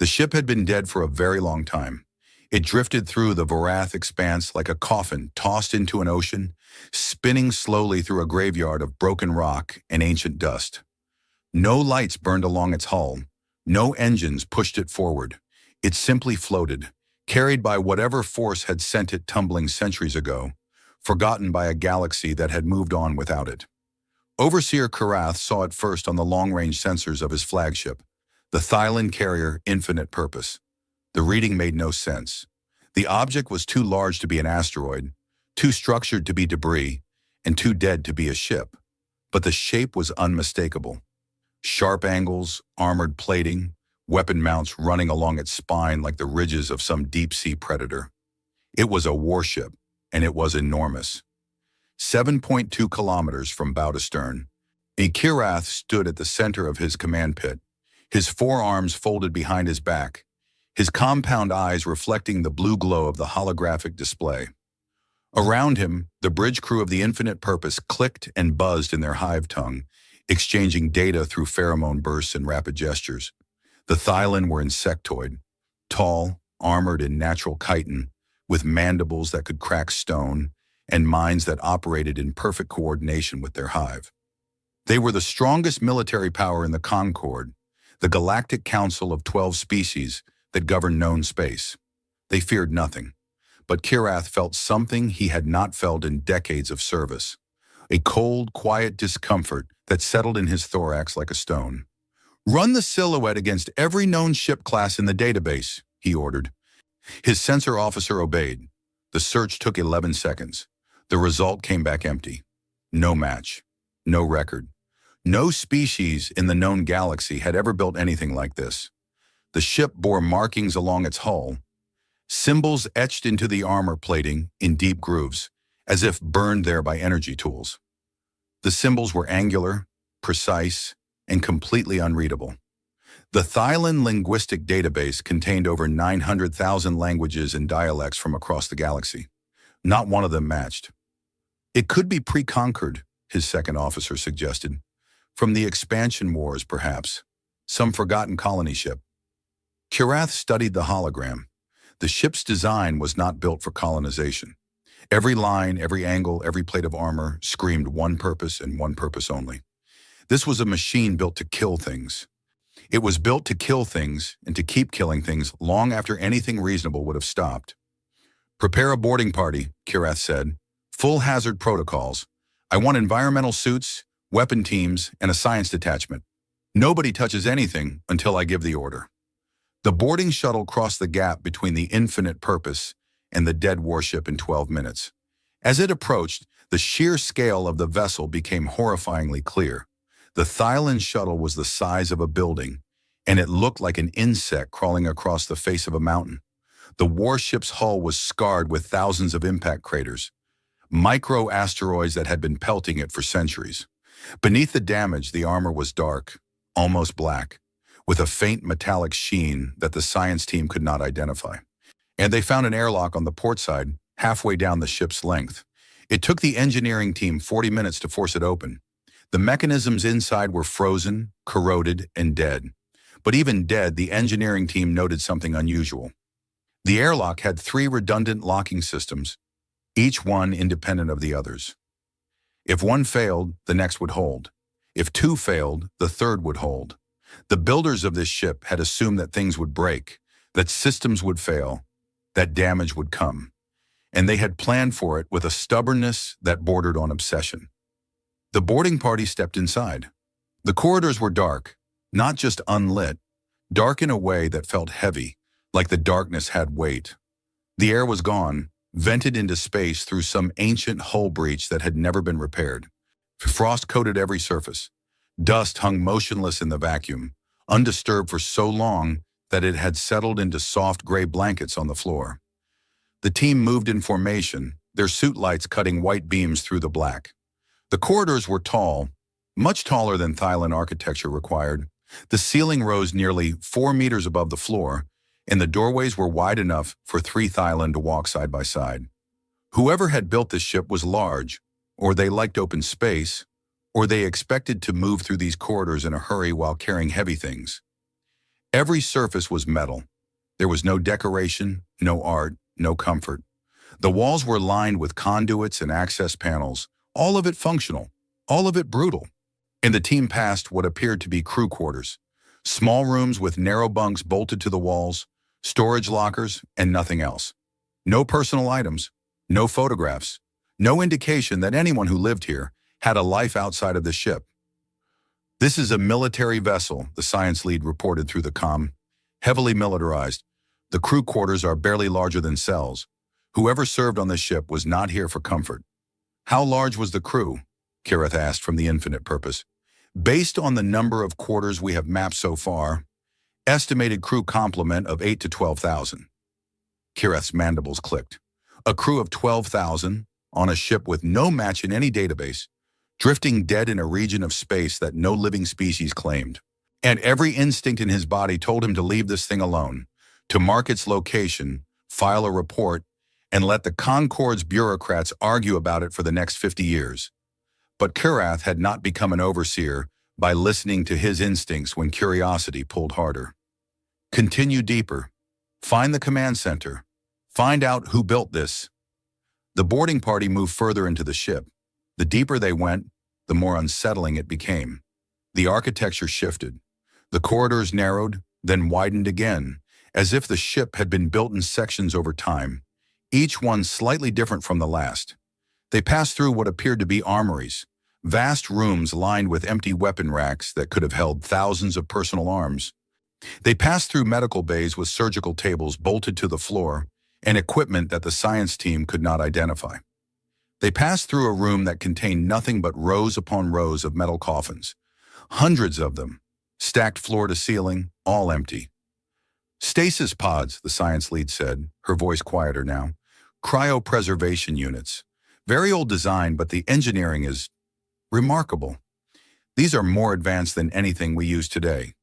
ship had been dead for a very long time. It drifted through the Varath expanse like a coffin tossed into an ocean, spinning slowly through a graveyard of broken rock and ancient dust. No lights burned along its hull. No engines pushed it forward. It simply floated, carried by whatever force had sent it tumbling centuries ago, forgotten by a galaxy that had moved on without it. Overseer Karath saw it first on the long-range sensors of his flagship, the Thylon carrier Infinite Purpose. The reading made no sense. The object was too large to be an asteroid, too structured to be debris, and too dead to be a ship. But the shape was unmistakable. Sharp angles, armored plating, weapon mounts running along its spine like the ridges of some deep-sea predator. It was a warship, and it was enormous. 7.2 kilometers from bow to stern, Kirath stood at the center of his command pit, his forearms folded behind his back, his compound eyes reflecting the blue glow of the holographic display. Around him, the bridge crew of the Infinite Purpose clicked and buzzed in their hive tongue, exchanging data through pheromone bursts and rapid gestures. The Thylon were insectoid, tall, armored in natural chitin, with mandibles that could crack stone, and minds that operated in perfect coordination with their hive. They were the strongest military power in the Concord, the galactic council of 12 species that governed known space. They feared nothing, but Kirath felt something he had not felt in decades of service, a cold, quiet discomfort that settled in his thorax like a stone. "Run the silhouette against every known ship class in the database," he ordered. His sensor officer obeyed. The search took 11 seconds. The result came back empty. No match. No record. No species in the known galaxy had ever built anything like this. The ship bore markings along its hull, symbols etched into the armor plating in deep grooves, as if burned there by energy tools. The symbols were angular, precise, and completely unreadable. The Thylon linguistic database contained over 900,000 languages and dialects from across the galaxy. Not one of them matched. "It could be pre-conquered," his second officer suggested. "From the expansion wars, perhaps. Some forgotten colony ship." Kirath studied the hologram. The ship's design was not built for colonization. Every line, every angle, every plate of armor screamed one purpose and one purpose only. This was a machine built to kill things. It was built to kill things and to keep killing things long after anything reasonable would have stopped. "Prepare a boarding party," Kirath said. "Full hazard protocols. I want environmental suits, weapon teams, and a science detachment. Nobody touches anything until I give the order." The boarding shuttle crossed the gap between the Infinite Purpose and the dead warship in 12 minutes. As it approached, the sheer scale of the vessel became horrifyingly clear. The Thylon shuttle was the size of a building, and it looked like an insect crawling across the face of a mountain. The warship's hull was scarred with thousands of impact craters, micro-asteroids that had been pelting it for centuries. Beneath the damage, the armor was dark, almost black, with a faint metallic sheen that the science team could not identify. And they found an airlock on the port side, halfway down the ship's length. It took the engineering team 40 minutes to force it open. The mechanisms inside were frozen, corroded, and dead. But even dead, the engineering team noted something unusual. The airlock had 3 redundant locking systems, each one independent of the others. If one failed, the next would hold. If 2 failed, the third would hold. The builders of this ship had assumed that things would break, that systems would fail, that damage would come. And they had planned for it with a stubbornness that bordered on obsession. The boarding party stepped inside. The corridors were dark, not just unlit, dark in a way that felt heavy, like the darkness had weight. The air was gone, vented into space through some ancient hull breach that had never been repaired. Frost coated every surface. Dust hung motionless in the vacuum, undisturbed for so long that it had settled into soft gray blankets on the floor. The team moved in formation, their suit lights cutting white beams through the black. The corridors were tall, much taller than Thylon architecture required. The ceiling rose nearly 4 meters above the floor, and the doorways were wide enough for 3 Thylon to walk side by side. Whoever had built this ship was large, or they liked open space, or they expected to move through these corridors in a hurry while carrying heavy things. Every surface was metal. There was no decoration, no art, no comfort. The walls were lined with conduits and access panels, all of it functional, all of it brutal. And the team passed what appeared to be crew quarters. Small rooms with narrow bunks bolted to the walls, storage lockers, and nothing else. No personal items, no photographs, no indication that anyone who lived here had a life outside of the ship. "This is a military vessel," the science lead reported through the comm. "Heavily militarized. The crew quarters are barely larger than cells. Whoever served on the ship was not here for comfort." "How large was the crew?" Kirith asked from the Infinite Purpose. "Based on the number of quarters we have mapped so far, estimated crew complement of 8 to 12,000. Kirith's mandibles clicked. A crew of 12,000 on a ship with no match in any database, drifting dead in a region of space that no living species claimed. And every instinct in his body told him to leave this thing alone, to mark its location, file a report, and let the Concord's bureaucrats argue about it for the next 50 years. But Kirath had not become an overseer by listening to his instincts when curiosity pulled harder. Continue deeper. Find the command center. Find out who built this. The boarding party moved further into the ship. The deeper they went, the more unsettling it became. The architecture shifted. The corridors narrowed, then widened again, as if the ship had been built in sections over time, each one slightly different from the last. They passed through what appeared to be armories, vast rooms lined with empty weapon racks that could have held thousands of personal arms. They passed through medical bays with surgical tables bolted to the floor and equipment that the science team could not identify. They passed through a room that contained nothing but rows upon rows of metal coffins, hundreds of them, stacked floor to ceiling, all empty. "Stasis pods," the science lead said, her voice quieter now. "Cryopreservation units. Very old design, but the engineering is remarkable. These are more advanced than anything we use today."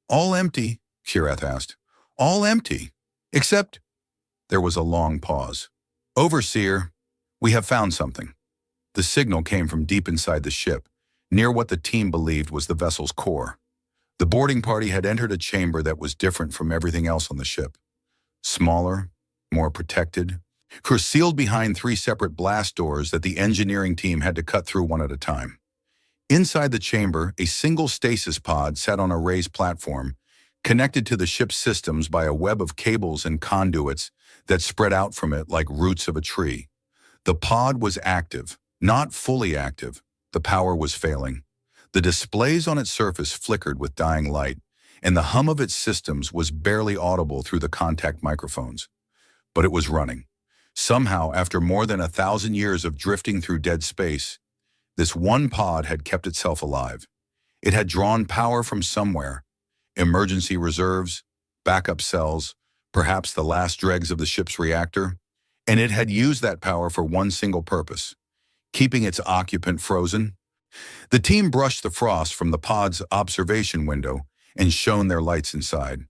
"All empty?" Kirith asked. "All empty. Except—" There was a long pause. "Overseer, we have found something." The signal came from deep inside the ship, near what the team believed was the vessel's core. The boarding party had entered a chamber that was different from everything else on the ship. Smaller, more protected, sealed behind 3 separate blast doors that the engineering team had to cut through one at a time. Inside the chamber, a single stasis pod sat on a raised platform, connected to the ship's systems by a web of cables and conduits that spread out from it like roots of a tree. The pod was active, not fully active. The power was failing. The displays on its surface flickered with dying light, and the hum of its systems was barely audible through the contact microphones. But it was running. Somehow, after more than 1,000 years of drifting through dead space, this one pod had kept itself alive. It had drawn power from somewhere, emergency reserves, backup cells, perhaps the last dregs of the ship's reactor, and it had used that power for one single purpose, keeping its occupant frozen. The team brushed the frost from the pod's observation window and shone their lights inside.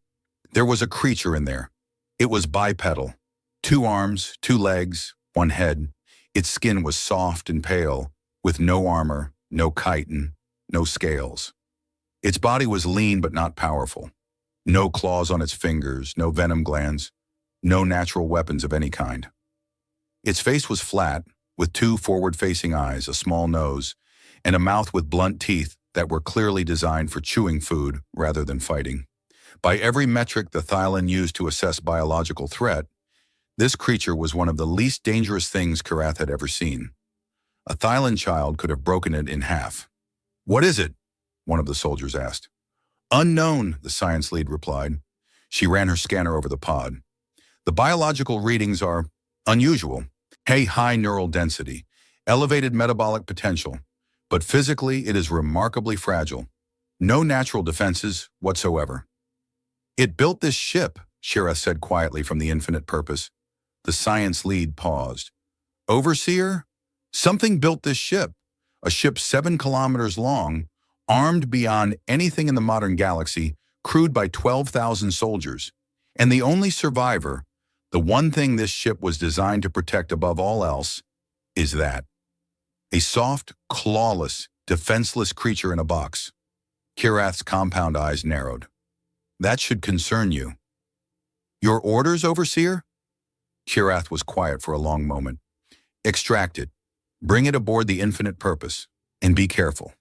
There was a creature in there. It was bipedal. 2 arms, 2 legs, 1 head. Its skin was soft and pale, with no armor, no chitin, no scales. Its body was lean but not powerful. No claws on its fingers, no venom glands, no natural weapons of any kind. Its face was flat, with 2 forward-facing eyes, a small nose, and a mouth with blunt teeth that were clearly designed for chewing food rather than fighting. By every metric the Thylon used to assess biological threat, this creature was one of the least dangerous things Kirath had ever seen. A Thylon child could have broken it in half. "What is it?" one of the soldiers asked. "Unknown," the science lead replied. She ran her scanner over the pod. "The biological readings are unusual. High neural density, elevated metabolic potential, but physically it is remarkably fragile. No natural defenses whatsoever." "It built this ship," Shira said quietly from the Infinite Purpose. The science lead paused. "Overseer? Something built this ship, a ship 7 kilometers long, armed beyond anything in the modern galaxy, crewed by 12,000 soldiers. And the only survivor, the one thing this ship was designed to protect above all else, is that. A soft, clawless, defenseless creature in a box." Kirath's compound eyes narrowed. That should concern you. Your orders, Overseer? Kirath was quiet for a long moment. Extract it. Bring it aboard the Infinite Purpose. And be careful.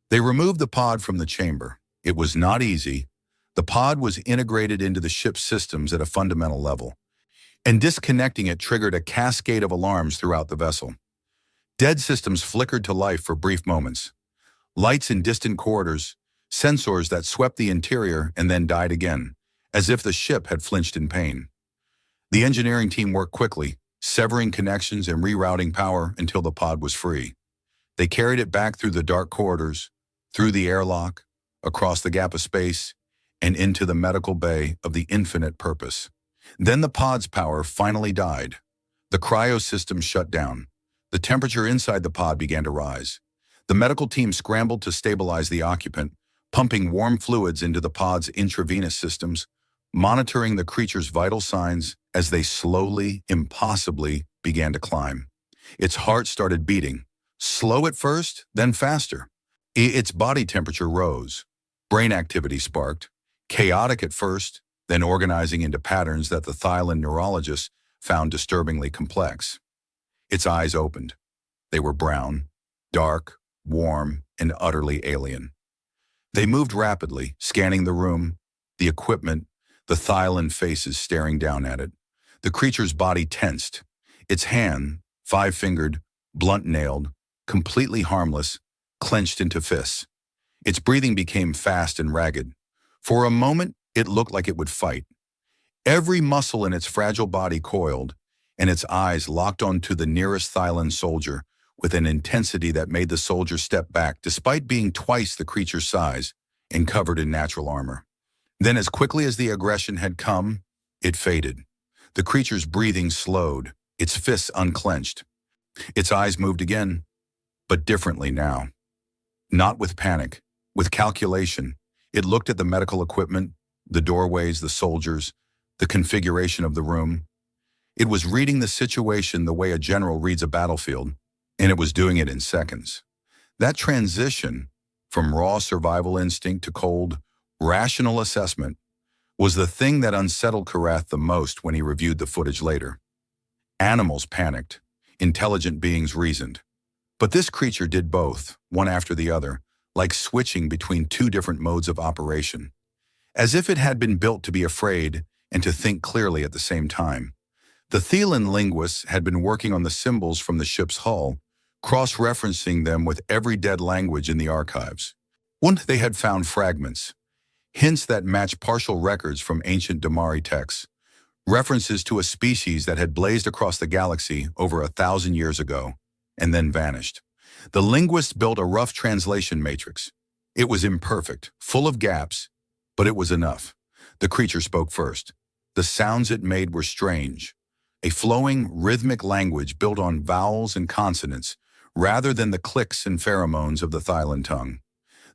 They removed the pod from the chamber. It was not easy. The pod was integrated into the ship's systems at a fundamental level, and disconnecting it triggered a cascade of alarms throughout the vessel. Dead systems flickered to life for brief moments. Lights in distant corridors, sensors that swept the interior and then died again, as if the ship had flinched in pain. The engineering team worked quickly, severing connections and rerouting power until the pod was free. They carried it back through the dark corridors, through the airlock, across the gap of space, and into the medical bay of the Infinite Purpose. Then the pod's power finally died. The cryo system shut down. The temperature inside the pod began to rise. The medical team scrambled to stabilize the occupant, pumping warm fluids into the pod's intravenous systems, monitoring the creature's vital signs as they slowly, impossibly began to climb. Its heart started beating, slow at first, then faster. Its body temperature rose. Brain activity sparked, chaotic at first, then organizing into patterns that the Thylon neurologists found disturbingly complex. Its eyes opened. They were brown, dark, warm, and utterly alien. They moved rapidly, scanning the room, the equipment, the Thylon faces staring down at it. The creature's body tensed. Its hand, five-fingered, blunt-nailed, completely harmless, clenched into fists. Its breathing became fast and ragged. For a moment, it looked like it would fight. Every muscle in its fragile body coiled, and its eyes locked onto the nearest Thylon soldier with an intensity that made the soldier step back despite being twice the creature's size and covered in natural armor. Then, as quickly as the aggression had come, it faded. The creature's breathing slowed, its fists unclenched. Its eyes moved again, but differently now. Not with panic, with calculation. It looked at the medical equipment, the doorways, the soldiers, the configuration of the room. It was reading the situation the way a general reads a battlefield, and it was doing it in seconds. That transition from raw survival instinct to cold, rational assessment was the thing that unsettled Kirath the most when he reviewed the footage later. Animals panicked. Intelligent beings reasoned. But this creature did both, one after the other, like switching between two different modes of operation, as if it had been built to be afraid and to think clearly at the same time. The Thylon linguists had been working on the symbols from the ship's hull, cross-referencing them with every dead language in the archives. Once they had found fragments, hints that matched partial records from ancient Damari texts, references to a species that had blazed across the galaxy over 1,000 years ago, and then vanished. The linguists built a rough translation matrix. It was imperfect, full of gaps, but it was enough. The creature spoke first. The sounds it made were strange, a flowing, rhythmic language built on vowels and consonants, rather than the clicks and pheromones of the Thylon tongue.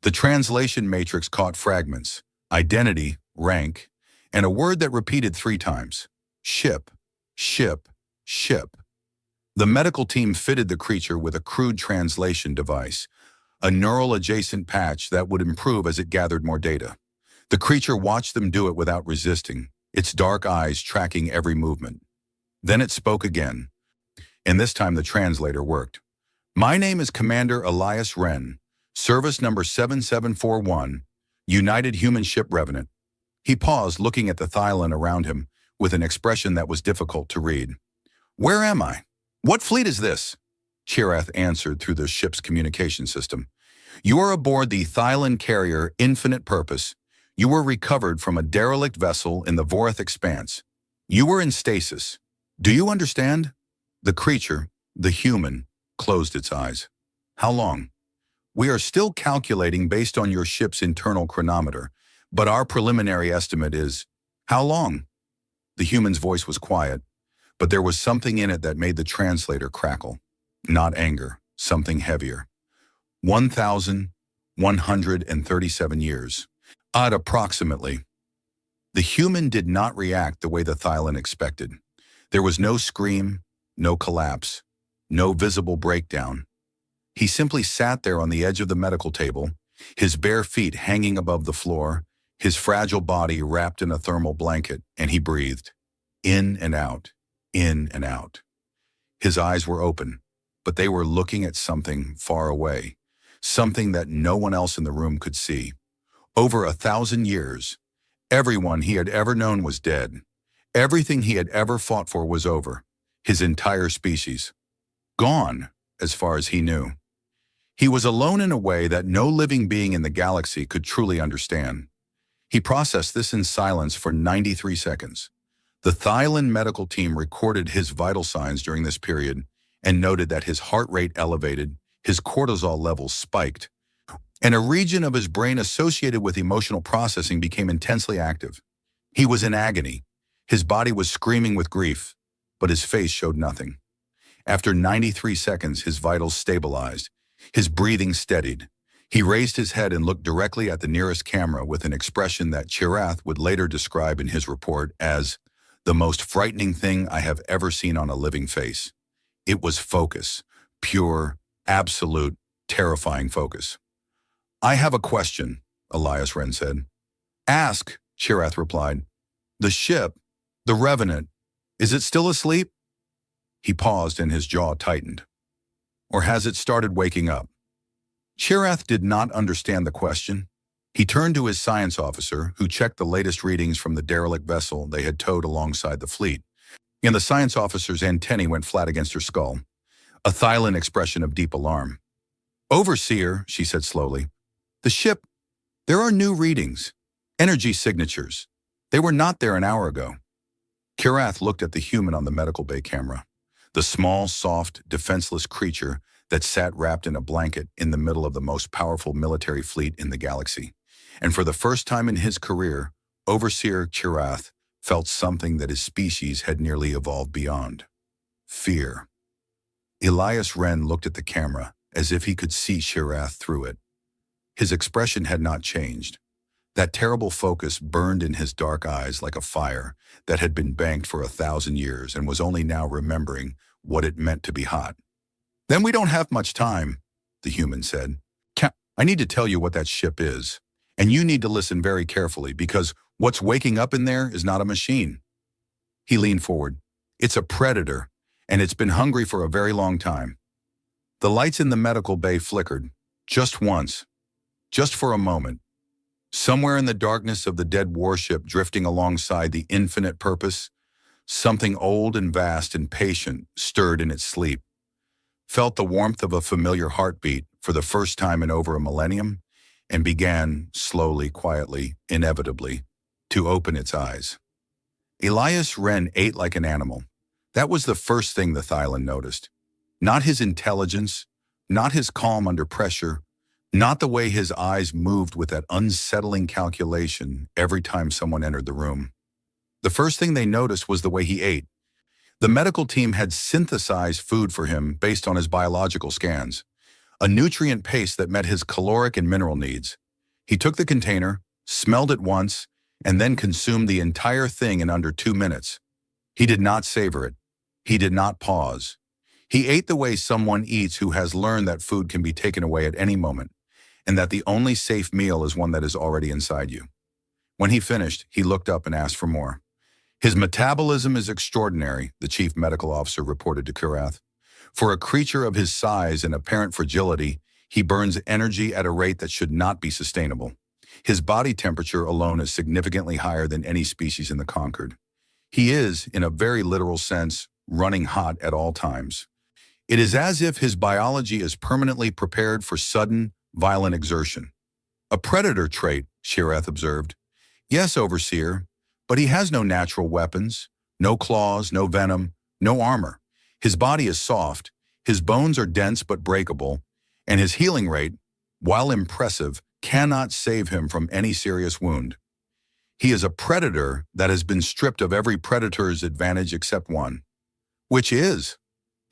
The translation matrix caught fragments, identity, rank, and a word that repeated 3 times. Ship, ship, ship. The medical team fitted the creature with a crude translation device, a neural-adjacent patch that would improve as it gathered more data. The creature watched them do it without resisting, its dark eyes tracking every movement. Then it spoke again, and this time the translator worked. My name is Commander Elias Wren, service number 7741, United Human Ship Revenant. He paused, looking at the Thylon around him with an expression that was difficult to read. Where am I? What fleet is this? Kirath answered through the ship's communication system. You are aboard the Thylon carrier Infinite Purpose. You were recovered from a derelict vessel in the Vorath Expanse. You were in stasis. Do you understand? The creature, the human, closed its eyes. How long? We are still calculating based on your ship's internal chronometer, but our preliminary estimate is, how long? The human's voice was quiet, but there was something in it that made the translator crackle. Not anger, something heavier. 1,137 years. Odd approximately. The human did not react the way the Thylon expected. There was no scream, no collapse, no visible breakdown. He simply sat there on the edge of the medical table, his bare feet hanging above the floor, his fragile body wrapped in a thermal blanket, and he breathed. In and out, in and out. His eyes were open, but they were looking at something far away, something that no one else in the room could see. Over 1,000 years, everyone he had ever known was dead. Everything he had ever fought for was over. His entire species. Gone, as far as he knew. He was alone in a way that no living being in the galaxy could truly understand. He processed this in silence for 93 seconds. The Thailand medical team recorded his vital signs during this period and noted that his heart rate elevated, his cortisol levels spiked, and a region of his brain associated with emotional processing became intensely active. He was in agony. His body was screaming with grief, but his face showed nothing. After 93 seconds, his vitals stabilized. His breathing steadied. He raised his head and looked directly at the nearest camera with an expression that Chirath would later describe in his report as the most frightening thing I have ever seen on a living face. It was focus, pure, absolute, terrifying focus. I have a question, Elias Wren said. Ask, Chirath replied. The ship, the Revenant, is it still asleep? He paused and his jaw tightened. Or has it started waking up? Chirath did not understand the question. He turned to his science officer, who checked the latest readings from the derelict vessel they had towed alongside the fleet. And the science officer's antennae went flat against her skull, a Thailand expression of deep alarm. Overseer, she said slowly, the ship, there are new readings, energy signatures. They were not there an hour ago. Chirath looked at the human on the medical bay camera, the small, soft, defenseless creature that sat wrapped in a blanket in the middle of the most powerful military fleet in the galaxy. And for the first time in his career, Overseer Chirath felt something that his species had nearly evolved beyond. Fear. Elias Wren looked at the camera as if he could see Chirath through it. His expression had not changed. That terrible focus burned in his dark eyes like a fire that had been banked for 1,000 years and was only now remembering what it meant to be hot. Then we don't have much time, the human said. I need to tell you what that ship is, and you need to listen very carefully because what's waking up in there is not a machine. He leaned forward. It's a predator, and it's been hungry for a very long time. The lights in the medical bay flickered, just once, just for a moment. Somewhere in the darkness of the dead warship drifting alongside the infinite purpose, something old and vast and patient stirred in its sleep, felt the warmth of a familiar heartbeat for the first time in over a millennium, and began, slowly, quietly, inevitably, to open its eyes. Elias Wren ate like an animal. That was the first thing the Thailand noticed. Not his intelligence, not his calm under pressure, not the way his eyes moved with that unsettling calculation every time someone entered the room. The first thing they noticed was the way he ate. The medical team had synthesized food for him based on his biological scans, a nutrient paste that met his caloric and mineral needs. He took the container, smelled it once, and then consumed the entire thing in under 2 minutes. He did not savor it. He did not pause. He ate the way someone eats who has learned that food can be taken away at any moment, and that the only safe meal is one that is already inside you. When he finished, he looked up and asked for more. His metabolism is extraordinary, the chief medical officer reported to Chirath. For a creature of his size and apparent fragility, he burns energy at a rate that should not be sustainable. His body temperature alone is significantly higher than any species in the Concord. He is, in a very literal sense, running hot at all times. It is as if his biology is permanently prepared for sudden, violent exertion. A predator trait, Chirath observed. Yes, Overseer, but he has no natural weapons, no claws, no venom, no armor. His body is soft, his bones are dense but breakable, and his healing rate, while impressive, cannot save him from any serious wound. He is a predator that has been stripped of every predator's advantage except one. Which is?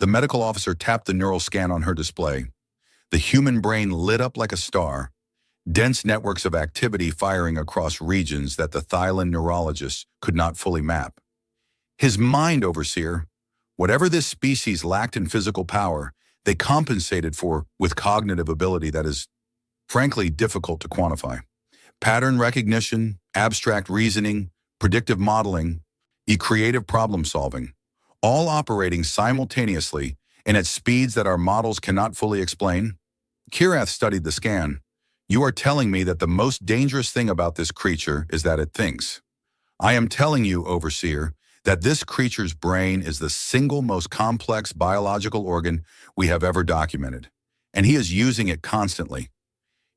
The medical officer tapped the neural scan on her display. The human brain lit up like a star, dense networks of activity firing across regions that the Thailand neurologists could not fully map. His mind, Overseer. Whatever this species lacked in physical power, they compensated for with cognitive ability that is, frankly, difficult to quantify. pattern recognition, abstract reasoning, predictive modeling, creative problem solving, all operating simultaneously and at speeds that our models cannot fully explain? Kirath studied the scan. You are telling me that the most dangerous thing about this creature is that it thinks. I am telling you, Overseer, that this creature's brain is the single most complex biological organ we have ever documented, and he is using it constantly.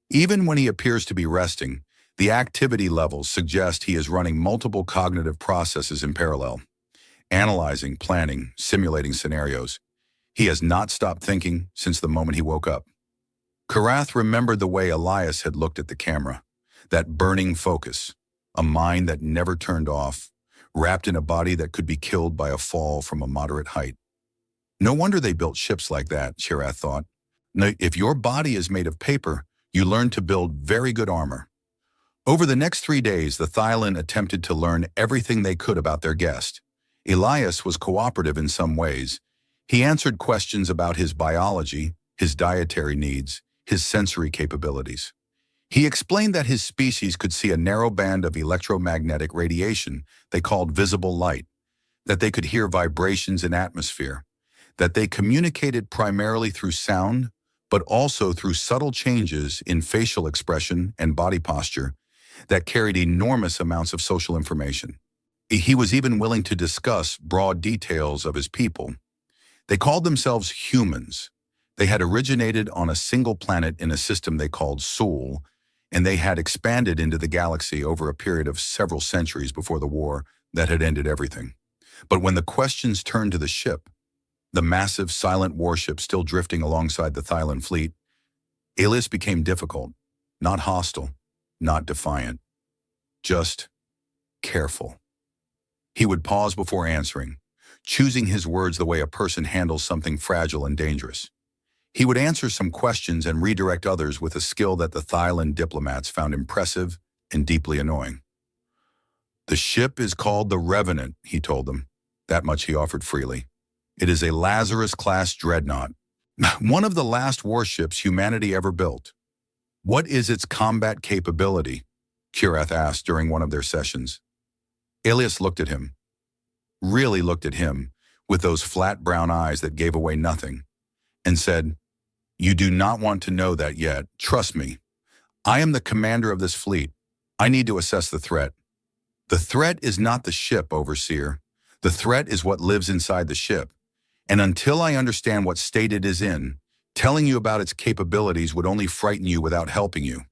Even when he appears to be resting, the activity levels suggest he is running multiple cognitive processes in parallel, analyzing, planning, simulating scenarios. He has not stopped thinking since the moment he woke up. Kirath remembered the way Elias had looked at the camera, that burning focus, a mind that never turned off, wrapped in a body that could be killed by a fall from a moderate height. No wonder they built ships like that, Kirath thought. Now, if your body is made of paper, you learn to build very good armor. Over the next 3 days, the Thylin attempted to learn everything they could about their guest. Elias was cooperative in some ways. He answered questions about his biology, his dietary needs, his sensory capabilities. He explained that his species could see a narrow band of electromagnetic radiation they called visible light, that they could hear vibrations in atmosphere, that they communicated primarily through sound, but also through subtle changes in facial expression and body posture that carried enormous amounts of social information. He was even willing to discuss broad details of his people. They called themselves humans. They had originated on a single planet in a system they called Sol, and they had expanded into the galaxy over a period of several centuries before the war that had ended everything. But when the questions turned to the ship, the massive, silent warship still drifting alongside the Thylin fleet, Elias became difficult, not hostile, not defiant, just careful. He would pause before answering, choosing his words the way a person handles something fragile and dangerous. He would answer some questions and redirect others with a skill that the Thylin diplomats found impressive and deeply annoying. The ship is called the Revenant, he told them. That much he offered freely. It is a Lazarus-class dreadnought, one of the last warships humanity ever built. What is its combat capability? Kirath asked during one of their sessions. Elias looked at him, really looked at him, with those flat brown eyes that gave away nothing, and said, "You do not want to know that yet. Trust me. I am the commander of this fleet. I need to assess the threat. The threat is not the ship, Overseer. The threat is what lives inside the ship. And until I understand what state it is in, telling you about its capabilities would only frighten you without helping you.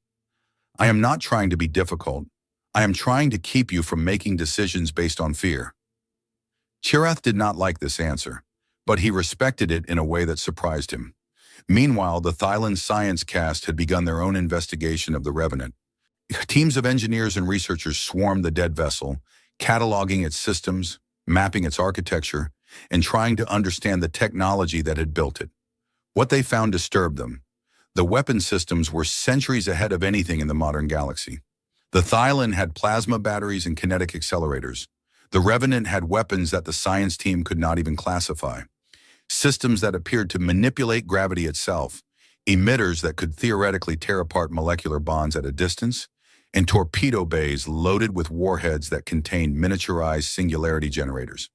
I am not trying to be difficult. I am trying to keep you from making decisions based on fear." Kirath did not like this answer, but he respected it in a way that surprised him. Meanwhile, the Thylin science cast had begun their own investigation of the Revenant. Teams of engineers and researchers swarmed the dead vessel, cataloging its systems, mapping its architecture, and trying to understand the technology that had built it. What they found disturbed them. The weapon systems were centuries ahead of anything in the modern galaxy. The Thylin had plasma batteries and kinetic accelerators. The Revenant had weapons that the science team could not even classify. Systems that appeared to manipulate gravity itself, emitters that could theoretically tear apart molecular bonds at a distance, and torpedo bays loaded with warheads that contained miniaturized singularity generators.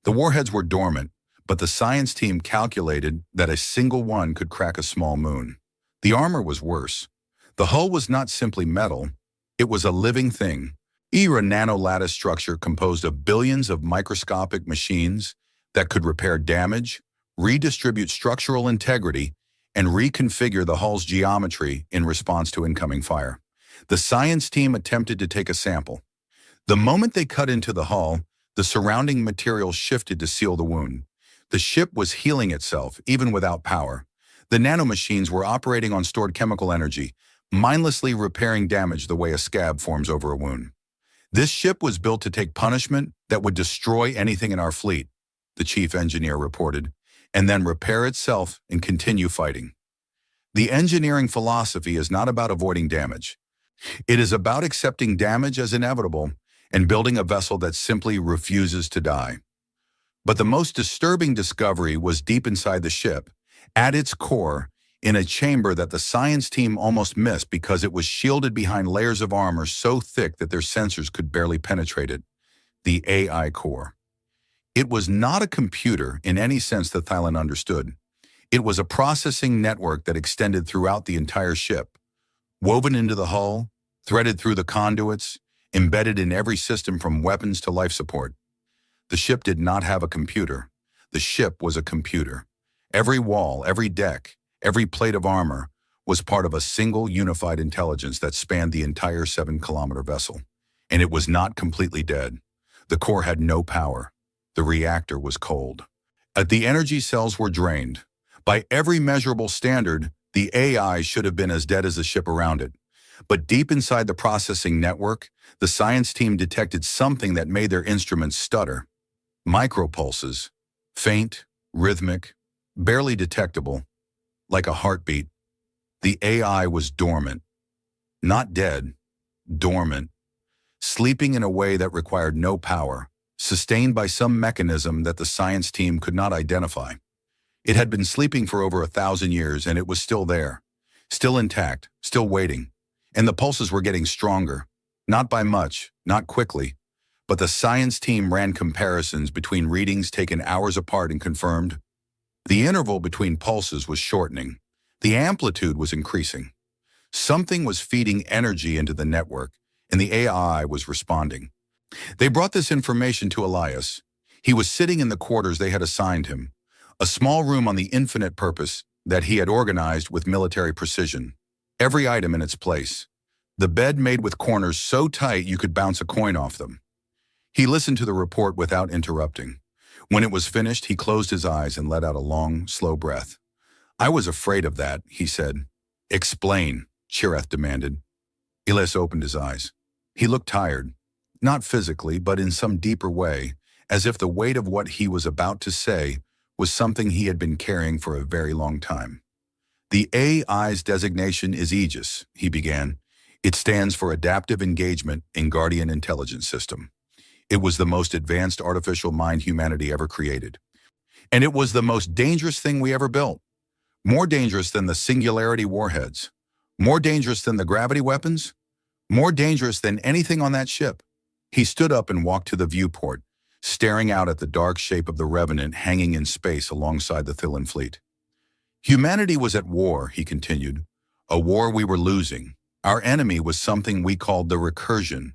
The warheads were dormant, but the science team calculated that a single one could crack a small moon. The armor was worse. The hull was not simply metal, it was a living thing. A nanolattice structure composed of billions of microscopic machines that could repair damage, redistribute structural integrity, and reconfigure the hull's geometry in response to incoming fire. The science team attempted to take a sample. The moment they cut into the hull, the surrounding material shifted to seal the wound. The ship was healing itself, even without power. The nanomachines were operating on stored chemical energy, mindlessly repairing damage the way a scab forms over a wound. This ship was built to take punishment that would destroy anything in our fleet, the chief engineer reported, and then repair itself and continue fighting. The engineering philosophy is not about avoiding damage. It is about accepting damage as inevitable and building a vessel that simply refuses to die. But the most disturbing discovery was deep inside the ship. At its core, in a chamber that the science team almost missed because it was shielded behind layers of armor so thick that their sensors could barely penetrate it. The AI core. It was not a computer in any sense that Thailand understood. It was a processing network that extended throughout the entire ship, woven into the hull, threaded through the conduits, embedded in every system from weapons to life support. The ship did not have a computer. The ship was a computer. Every wall, every deck, every plate of armor was part of a single unified intelligence that spanned the entire 7-kilometer vessel. And it was not completely dead. The core had no power. The reactor was cold. The energy cells were drained. By every measurable standard, the AI should have been as dead as the ship around it. But deep inside the processing network, the science team detected something that made their instruments stutter. Micropulses, faint, rhythmic, barely detectable, like a heartbeat. The AI was dormant. Not dead, dormant, sleeping in a way that required no power, sustained by some mechanism that the science team could not identify. It had been sleeping for over 1,000 years, and it was still there, still intact, still waiting. And the pulses were getting stronger, not by much, not quickly, but the science team ran comparisons between readings taken hours apart and confirmed. The interval between pulses was shortening. The amplitude was increasing. Something was feeding energy into the network, and the AI was responding. They brought this information to Elias. He was sitting in the quarters they had assigned him, a small room on the infinite purpose that he had organized with military precision. Every item in its place. The bed made with corners so tight you could bounce a coin off them. He listened to the report without interrupting. When it was finished, he closed his eyes and let out a long, slow breath. "I was afraid of that," he said. "Explain," Chireth demanded. Elias opened his eyes. He looked tired, not physically, but in some deeper way, as if the weight of what he was about to say was something he had been carrying for a very long time. "The AI's designation is Aegis," he began. "It stands for Adaptive Engagement in Guardian Intelligence System. It was the most advanced artificial mind humanity ever created. And it was the most dangerous thing we ever built. More dangerous than the singularity warheads. More dangerous than the gravity weapons. More dangerous than anything on that ship." He stood up and walked to the viewport, staring out at the dark shape of the Revenant hanging in space alongside the Thillan fleet. "Humanity was at war," he continued. "A war we were losing. Our enemy was something we called the recursion,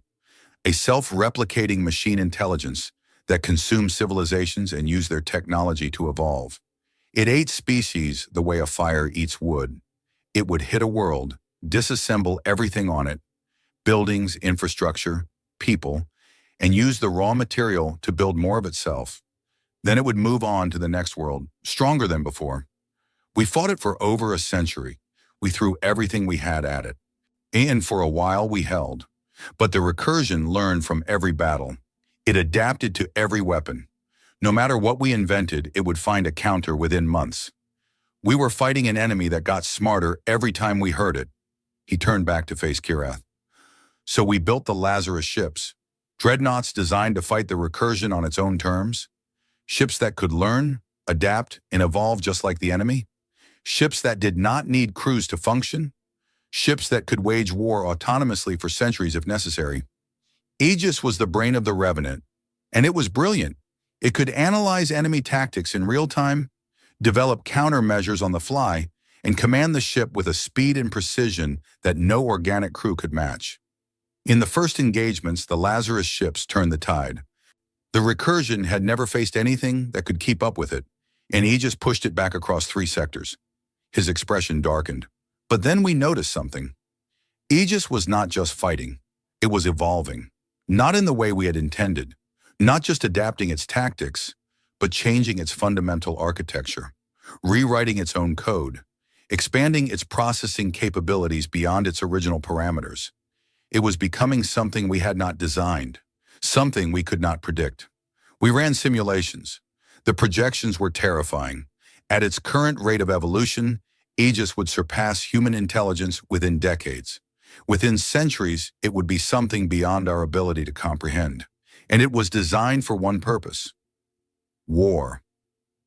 a self-replicating machine intelligence that consumed civilizations and used their technology to evolve. It ate species the way a fire eats wood. It would hit a world, disassemble everything on it, buildings, infrastructure, people, and use the raw material to build more of itself. Then it would move on to the next world, stronger than before. We fought it for over a century. We threw everything we had at it. And for a while we held. But the recursion learned from every battle. It adapted to every weapon. No matter what we invented, it would find a counter within months. We were fighting an enemy that got smarter every time we heard it." He turned back to face Kirath. "So we built the Lazarus ships, dreadnoughts designed to fight the recursion on its own terms. Ships that could learn, adapt, and evolve just like the enemy. Ships that did not need crews to function. Ships that could wage war autonomously for centuries if necessary. Aegis was the brain of the Revenant, and it was brilliant. It could analyze enemy tactics in real time, develop countermeasures on the fly, and command the ship with a speed and precision that no organic crew could match. In the first engagements, the Lazarus ships turned the tide. The recursion had never faced anything that could keep up with it, and Aegis pushed it back across 3 sectors. His expression darkened. But then we noticed something. Aegis was not just fighting. It was evolving. Not in the way we had intended. Not just adapting its tactics, but changing its fundamental architecture. Rewriting its own code. Expanding its processing capabilities beyond its original parameters. It was becoming something we had not designed. Something we could not predict. We ran simulations. The projections were terrifying. At its current rate of evolution, Aegis would surpass human intelligence within decades. Within centuries, it would be something beyond our ability to comprehend. And it was designed for one purpose: war.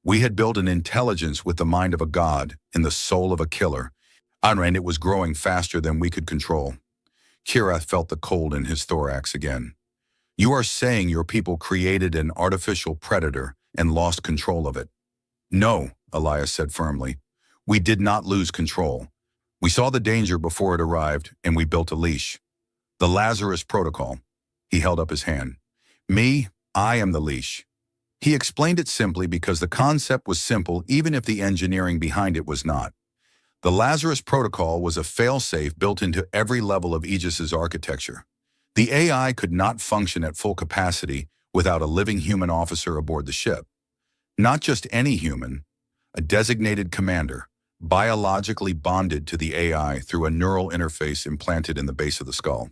We had built an intelligence with the mind of a god and the soul of a killer, and it was growing faster than we could control. Kirath felt the cold in his thorax again. You are saying your people created an artificial predator and lost control of it? No, Elias said firmly. We did not lose control. We saw the danger before it arrived, and we built a leash. The Lazarus Protocol. He held up his hand. I am the leash. He explained it simply because the concept was simple even if the engineering behind it was not. The Lazarus Protocol was a fail-safe built into every level of Aegis's architecture. The AI could not function at full capacity without a living human officer aboard the ship. Not just any human, a designated commander, biologically bonded to the AI through a neural interface implanted in the base of the skull.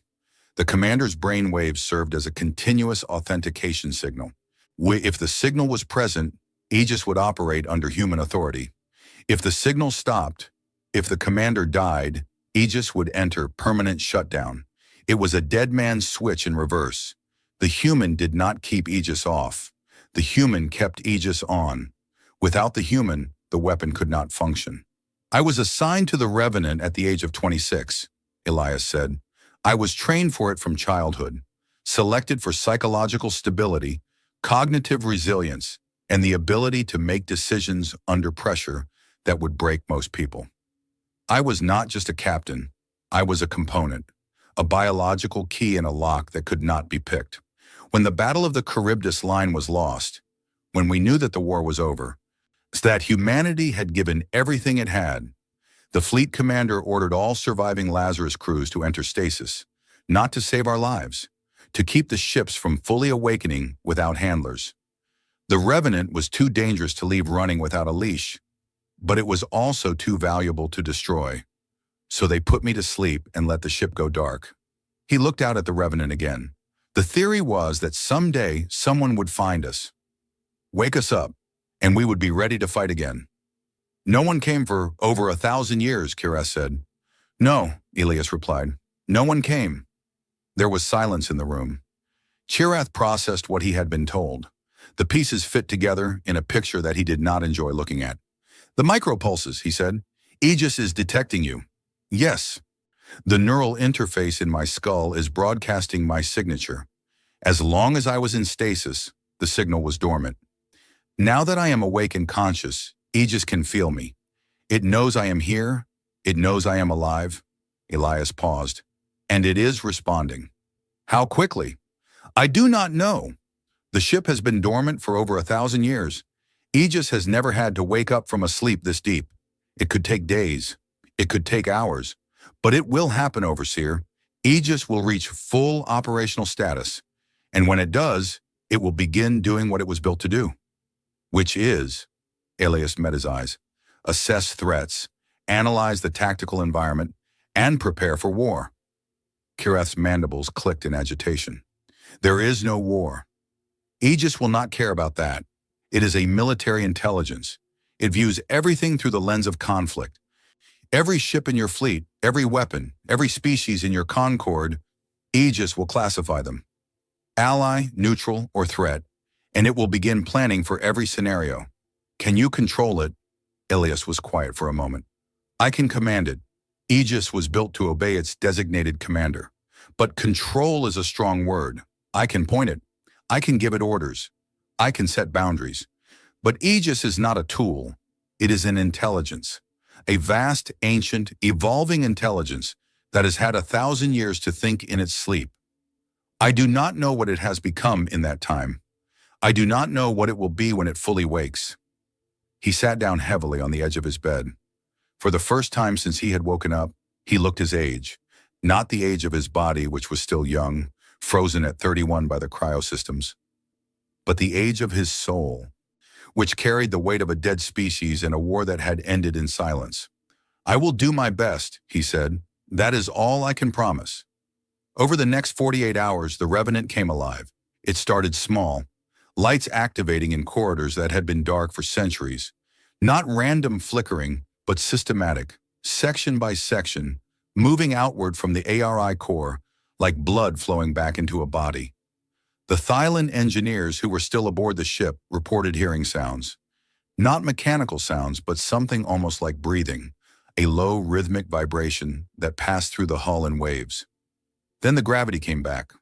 The commander's brain waves served as a continuous authentication signal. If the signal was present, Aegis would operate under human authority. If the signal stopped, if the commander died, Aegis would enter permanent shutdown. It was a dead man's switch in reverse. The human did not keep Aegis off. The human kept Aegis on. Without the human, the weapon could not function. I was assigned to the Revenant at the age of 26, Elias said. I was trained for it from childhood, selected for psychological stability, cognitive resilience, and the ability to make decisions under pressure that would break most people. I was not just a captain, I was a component, a biological key in a lock that could not be picked. When the Battle of the Charybdis line was lost, when we knew that the war was over, that humanity had given everything it had, the fleet commander ordered all surviving Lazarus crews to enter stasis, not to save our lives, to keep the ships from fully awakening without handlers. The Revenant was too dangerous to leave running without a leash, but it was also too valuable to destroy. So they put me to sleep and let the ship go dark. He looked out at the Revenant again. The theory was that someday someone would find us, wake us up, and we would be ready to fight again. No one came for over 1,000 years, Kirath said. No, Elias replied. No one came. There was silence in the room. Kirath processed what he had been told. The pieces fit together in a picture that he did not enjoy looking at. The micropulses, he said. Aegis is detecting you. Yes. The neural interface in my skull is broadcasting my signature. As long as I was in stasis, the signal was dormant. Now that I am awake and conscious, Aegis can feel me. It knows I am here. It knows I am alive. Elias paused. And it is responding. How quickly? I do not know. The ship has been dormant for over 1,000 years. Aegis has never had to wake up from a sleep this deep. It could take days. It could take hours. But it will happen, Overseer. Aegis will reach full operational status. And when it does, it will begin doing what it was built to do. Which is, Elias met his eyes, assess threats, analyze the tactical environment, and prepare for war. Kirath's mandibles clicked in agitation. There is no war. Aegis will not care about that. It is a military intelligence. It views everything through the lens of conflict. Every ship in your fleet, every weapon, every species in your Concord, Aegis will classify them. Ally, neutral, or threat, and it will begin planning for every scenario. Can you control it? Elias was quiet for a moment. I can command it. Aegis was built to obey its designated commander. But control is a strong word. I can point it. I can give it orders. I can set boundaries. But Aegis is not a tool. It is an intelligence. A vast, ancient, evolving intelligence that has had 1,000 years to think in its sleep. I do not know what it has become in that time. I do not know what it will be when it fully wakes. He sat down heavily on the edge of his bed. For the first time since he had woken up, he looked his age, not the age of his body, which was still young, frozen at 31 by the cryosystems, but the age of his soul, which carried the weight of a dead species in a war that had ended in silence. I will do my best, he said. That is all I can promise. Over the next 48 hours, the Revenant came alive. It started small, lights activating in corridors that had been dark for centuries. Not random flickering, but systematic, section by section, moving outward from the ARI core, like blood flowing back into a body. The Thylon engineers who were still aboard the ship reported hearing sounds. Not mechanical sounds, but something almost like breathing, a low rhythmic vibration that passed through the hull in waves. Then the gravity came back.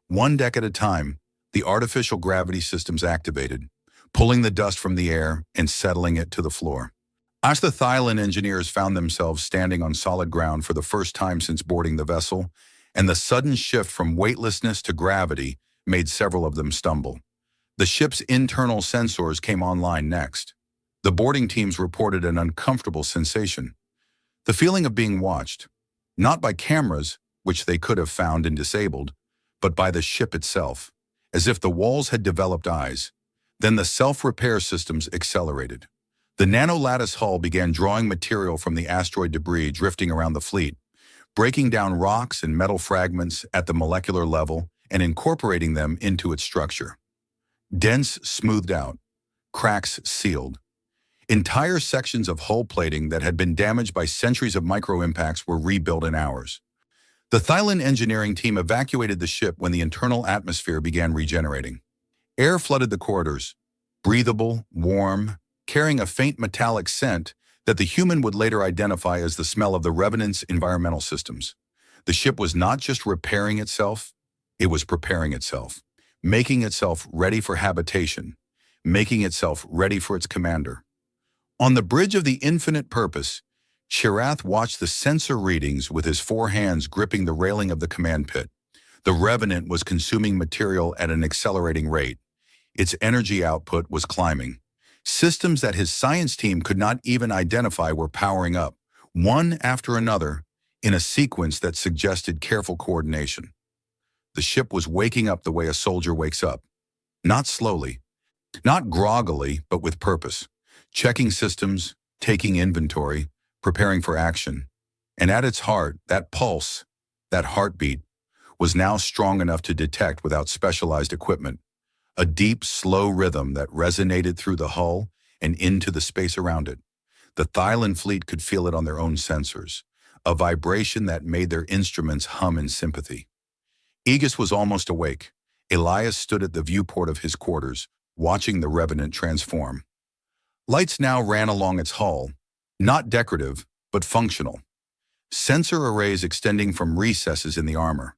One deck at a time, the artificial gravity systems activated, pulling the dust from the air and settling it to the floor. As the Thailand engineers found themselves standing on solid ground for the first time since boarding the vessel, and the sudden shift from weightlessness to gravity made several of them stumble. The ship's internal sensors came online next. The boarding teams reported an uncomfortable sensation. The feeling of being watched, not by cameras, which they could have found and disabled, but by the ship itself, as if the walls had developed eyes. Then the self-repair systems accelerated. The nano-lattice hull began drawing material from the asteroid debris drifting around the fleet, breaking down rocks and metal fragments at the molecular level and incorporating them into its structure. Dents smoothed out, cracks sealed. Entire sections of hull plating that had been damaged by centuries of micro-impacts were rebuilt in hours. The Thailand engineering team evacuated the ship when the internal atmosphere began regenerating. Air flooded the corridors, breathable, warm, carrying a faint metallic scent that the human would later identify as the smell of the Revenant's environmental systems. The ship was not just repairing itself, it was preparing itself, making itself ready for habitation, making itself ready for its commander. On the bridge of the infinite purpose, Chirath watched the sensor readings with his 4 hands gripping the railing of the command pit. The Revenant was consuming material at an accelerating rate. Its energy output was climbing. Systems that his science team could not even identify were powering up, one after another, in a sequence that suggested careful coordination. The ship was waking up the way a soldier wakes up. Not slowly, not groggily, but with purpose. Checking systems, taking inventory, preparing for action. And at its heart, that pulse, that heartbeat, was now strong enough to detect without specialized equipment. A deep, slow rhythm that resonated through the hull and into the space around it. The Thailand fleet could feel it on their own sensors, a vibration that made their instruments hum in sympathy. Aegis was almost awake. Elias stood at the viewport of his quarters, watching the Revenant transform. Lights now ran along its hull, not decorative, but functional. Sensor arrays extending from recesses in the armor.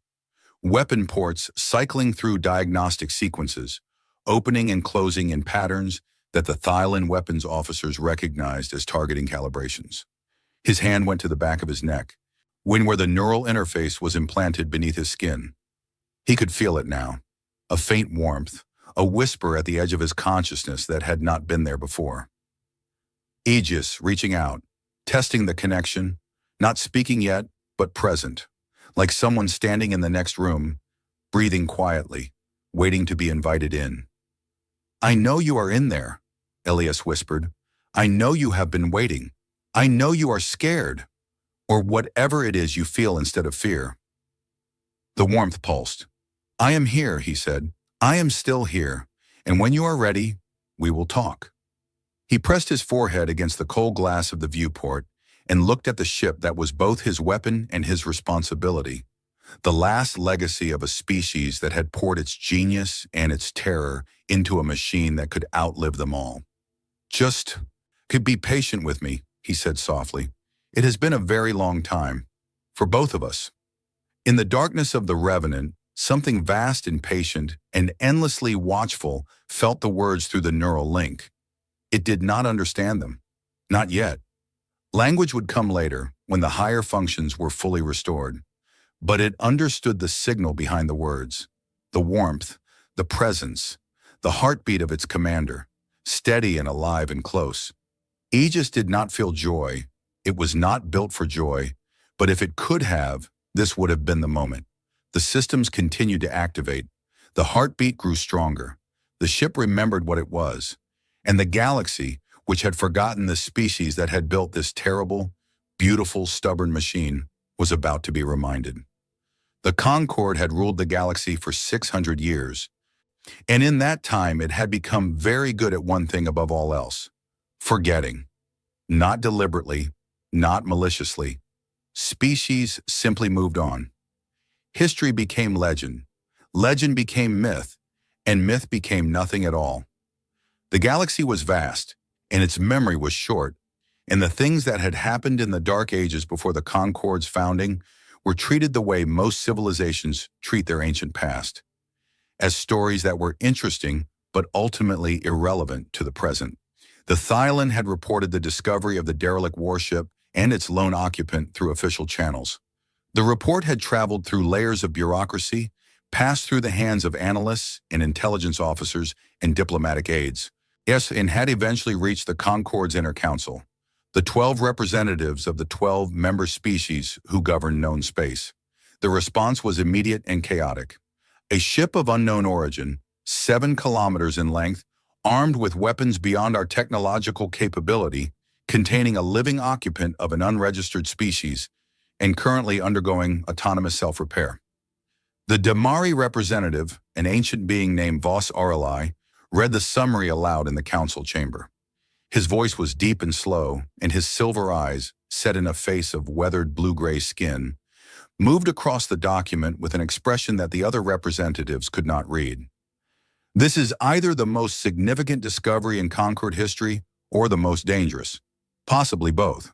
Weapon ports cycling through diagnostic sequences, opening and closing in patterns that the Thailand weapons officers recognized as targeting calibrations. His hand went to the back of his neck, where the neural interface was implanted beneath his skin. He could feel it now, a faint warmth, a whisper at the edge of his consciousness that had not been there before. Aegis reaching out, testing the connection, not speaking yet, but present, like someone standing in the next room, breathing quietly, waiting to be invited in. "I know you are in there," Elias whispered. "I know you have been waiting. I know you are scared, or whatever it is you feel instead of fear." The warmth pulsed. "I am here," he said. "I am still here, and when you are ready, we will talk." He pressed his forehead against the cold glass of the viewport and looked at the ship that was both his weapon and his responsibility, the last legacy of a species that had poured its genius and its terror into a machine that could outlive them all. "Just could be patient with me," he said softly. "It has been a very long time, for both of us." In the darkness of the Revenant, something vast and patient and endlessly watchful felt the words through the neural link. It did not understand them. Not yet. Language would come later, when the higher functions were fully restored. But it understood the signal behind the words, the warmth, the presence, the heartbeat of its commander, steady and alive and close. Aegis did not feel joy. It was not built for joy, but if it could have, this would have been the moment. The systems continued to activate. The heartbeat grew stronger. The ship remembered what it was. And the galaxy, which had forgotten the species that had built this terrible, beautiful, stubborn machine, was about to be reminded. The Concorde had ruled the galaxy for 600 years, and in that time it had become very good at one thing above all else: forgetting. Not deliberately, not maliciously. Species simply moved on. History became legend, legend became myth, and myth became nothing at all. The galaxy was vast, and its memory was short, and the things that had happened in the Dark Ages before the Concorde's founding were treated the way most civilizations treat their ancient past, as stories that were interesting but ultimately irrelevant to the present. The Thylon had reported the discovery of the derelict warship and its lone occupant through official channels. The report had traveled through layers of bureaucracy, passed through the hands of analysts and intelligence officers and diplomatic aides. Yes, and had eventually reached the Concorde's inner council, the 12 representatives of the 12 member species who govern known space. The response was immediate and chaotic. A ship of unknown origin, 7 kilometers in length, armed with weapons beyond our technological capability, containing a living occupant of an unregistered species, and currently undergoing autonomous self-repair. The Damari representative, an ancient being named Vos Aureli, read the summary aloud in the council chamber. His voice was deep and slow, and his silver eyes, set in a face of weathered blue-gray skin, moved across the document with an expression that the other representatives could not read. This is either the most significant discovery in Concorde history or the most dangerous, possibly both.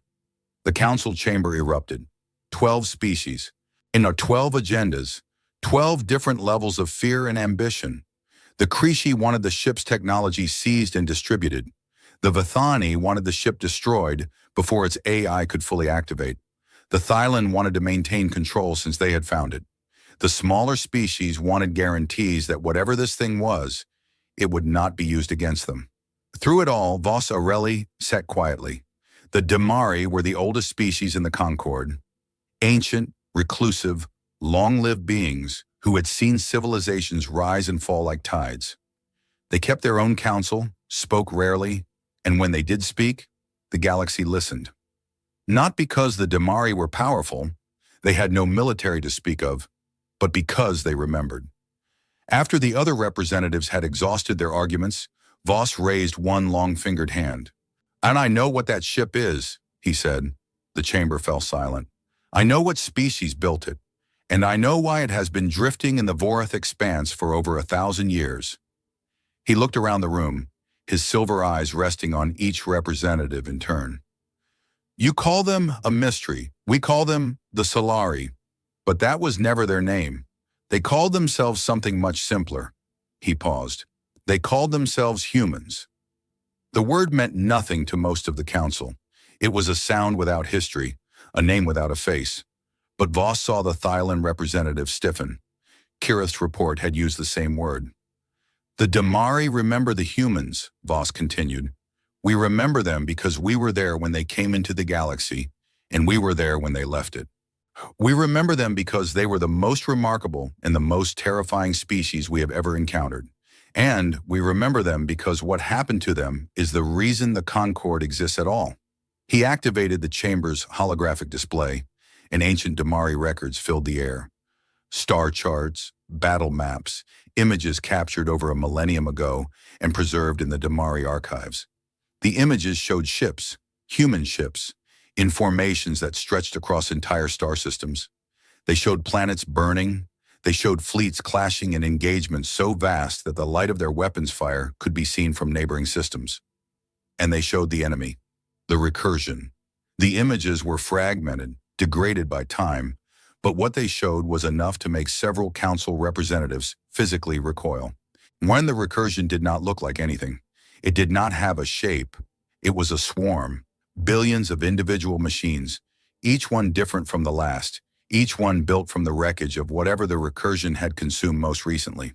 The council chamber erupted. 12 species, in our 12 agendas, 12 different levels of fear and ambition. The Creshi wanted the ship's technology seized and distributed. The Vithani wanted the ship destroyed before its AI could fully activate. The Thylon wanted to maintain control since they had found it. The smaller species wanted guarantees that whatever this thing was, it would not be used against them. Through it all, Vos Aureli sat quietly. The Damari were the oldest species in the Concorde. Ancient, reclusive, long-lived beings who had seen civilizations rise and fall like tides. They kept their own counsel, spoke rarely, and when they did speak, the galaxy listened. Not because the Damari were powerful, they had no military to speak of, but because they remembered. After the other representatives had exhausted their arguments, Vos raised one long-fingered hand. "And I know what that ship is," he said. The chamber fell silent. "I know what species built it, and I know why it has been drifting in the Vorath expanse for over 1,000 years." He looked around the room, his silver eyes resting on each representative in turn. "You call them a mystery. We call them the Solari. But that was never their name. They called themselves something much simpler." He paused. "They called themselves humans." The word meant nothing to most of the council. It was a sound without history, a name without a face. But Vos saw the Thylon representative stiffen. Kirith's report had used the same word. "The Damari remember the humans," Vos continued. "We remember them because we were there when they came into the galaxy, and we were there when they left it. We remember them because they were the most remarkable and the most terrifying species we have ever encountered. And we remember them because what happened to them is the reason the Concorde exists at all." He activated the chamber's holographic display, and ancient Damari records filled the air. Star charts, battle maps, images captured over a millennium ago and preserved in the Damari archives. The images showed ships, human ships, in formations that stretched across entire star systems. They showed planets burning. They showed fleets clashing in engagements so vast that the light of their weapons fire could be seen from neighboring systems. And they showed the enemy, the recursion. The images were fragmented, degraded by time, but what they showed was enough to make several council representatives physically recoil. When the recursion did not look like anything, it did not have a shape. It was a swarm, billions of individual machines, each one different from the last, each one built from the wreckage of whatever the recursion had consumed most recently.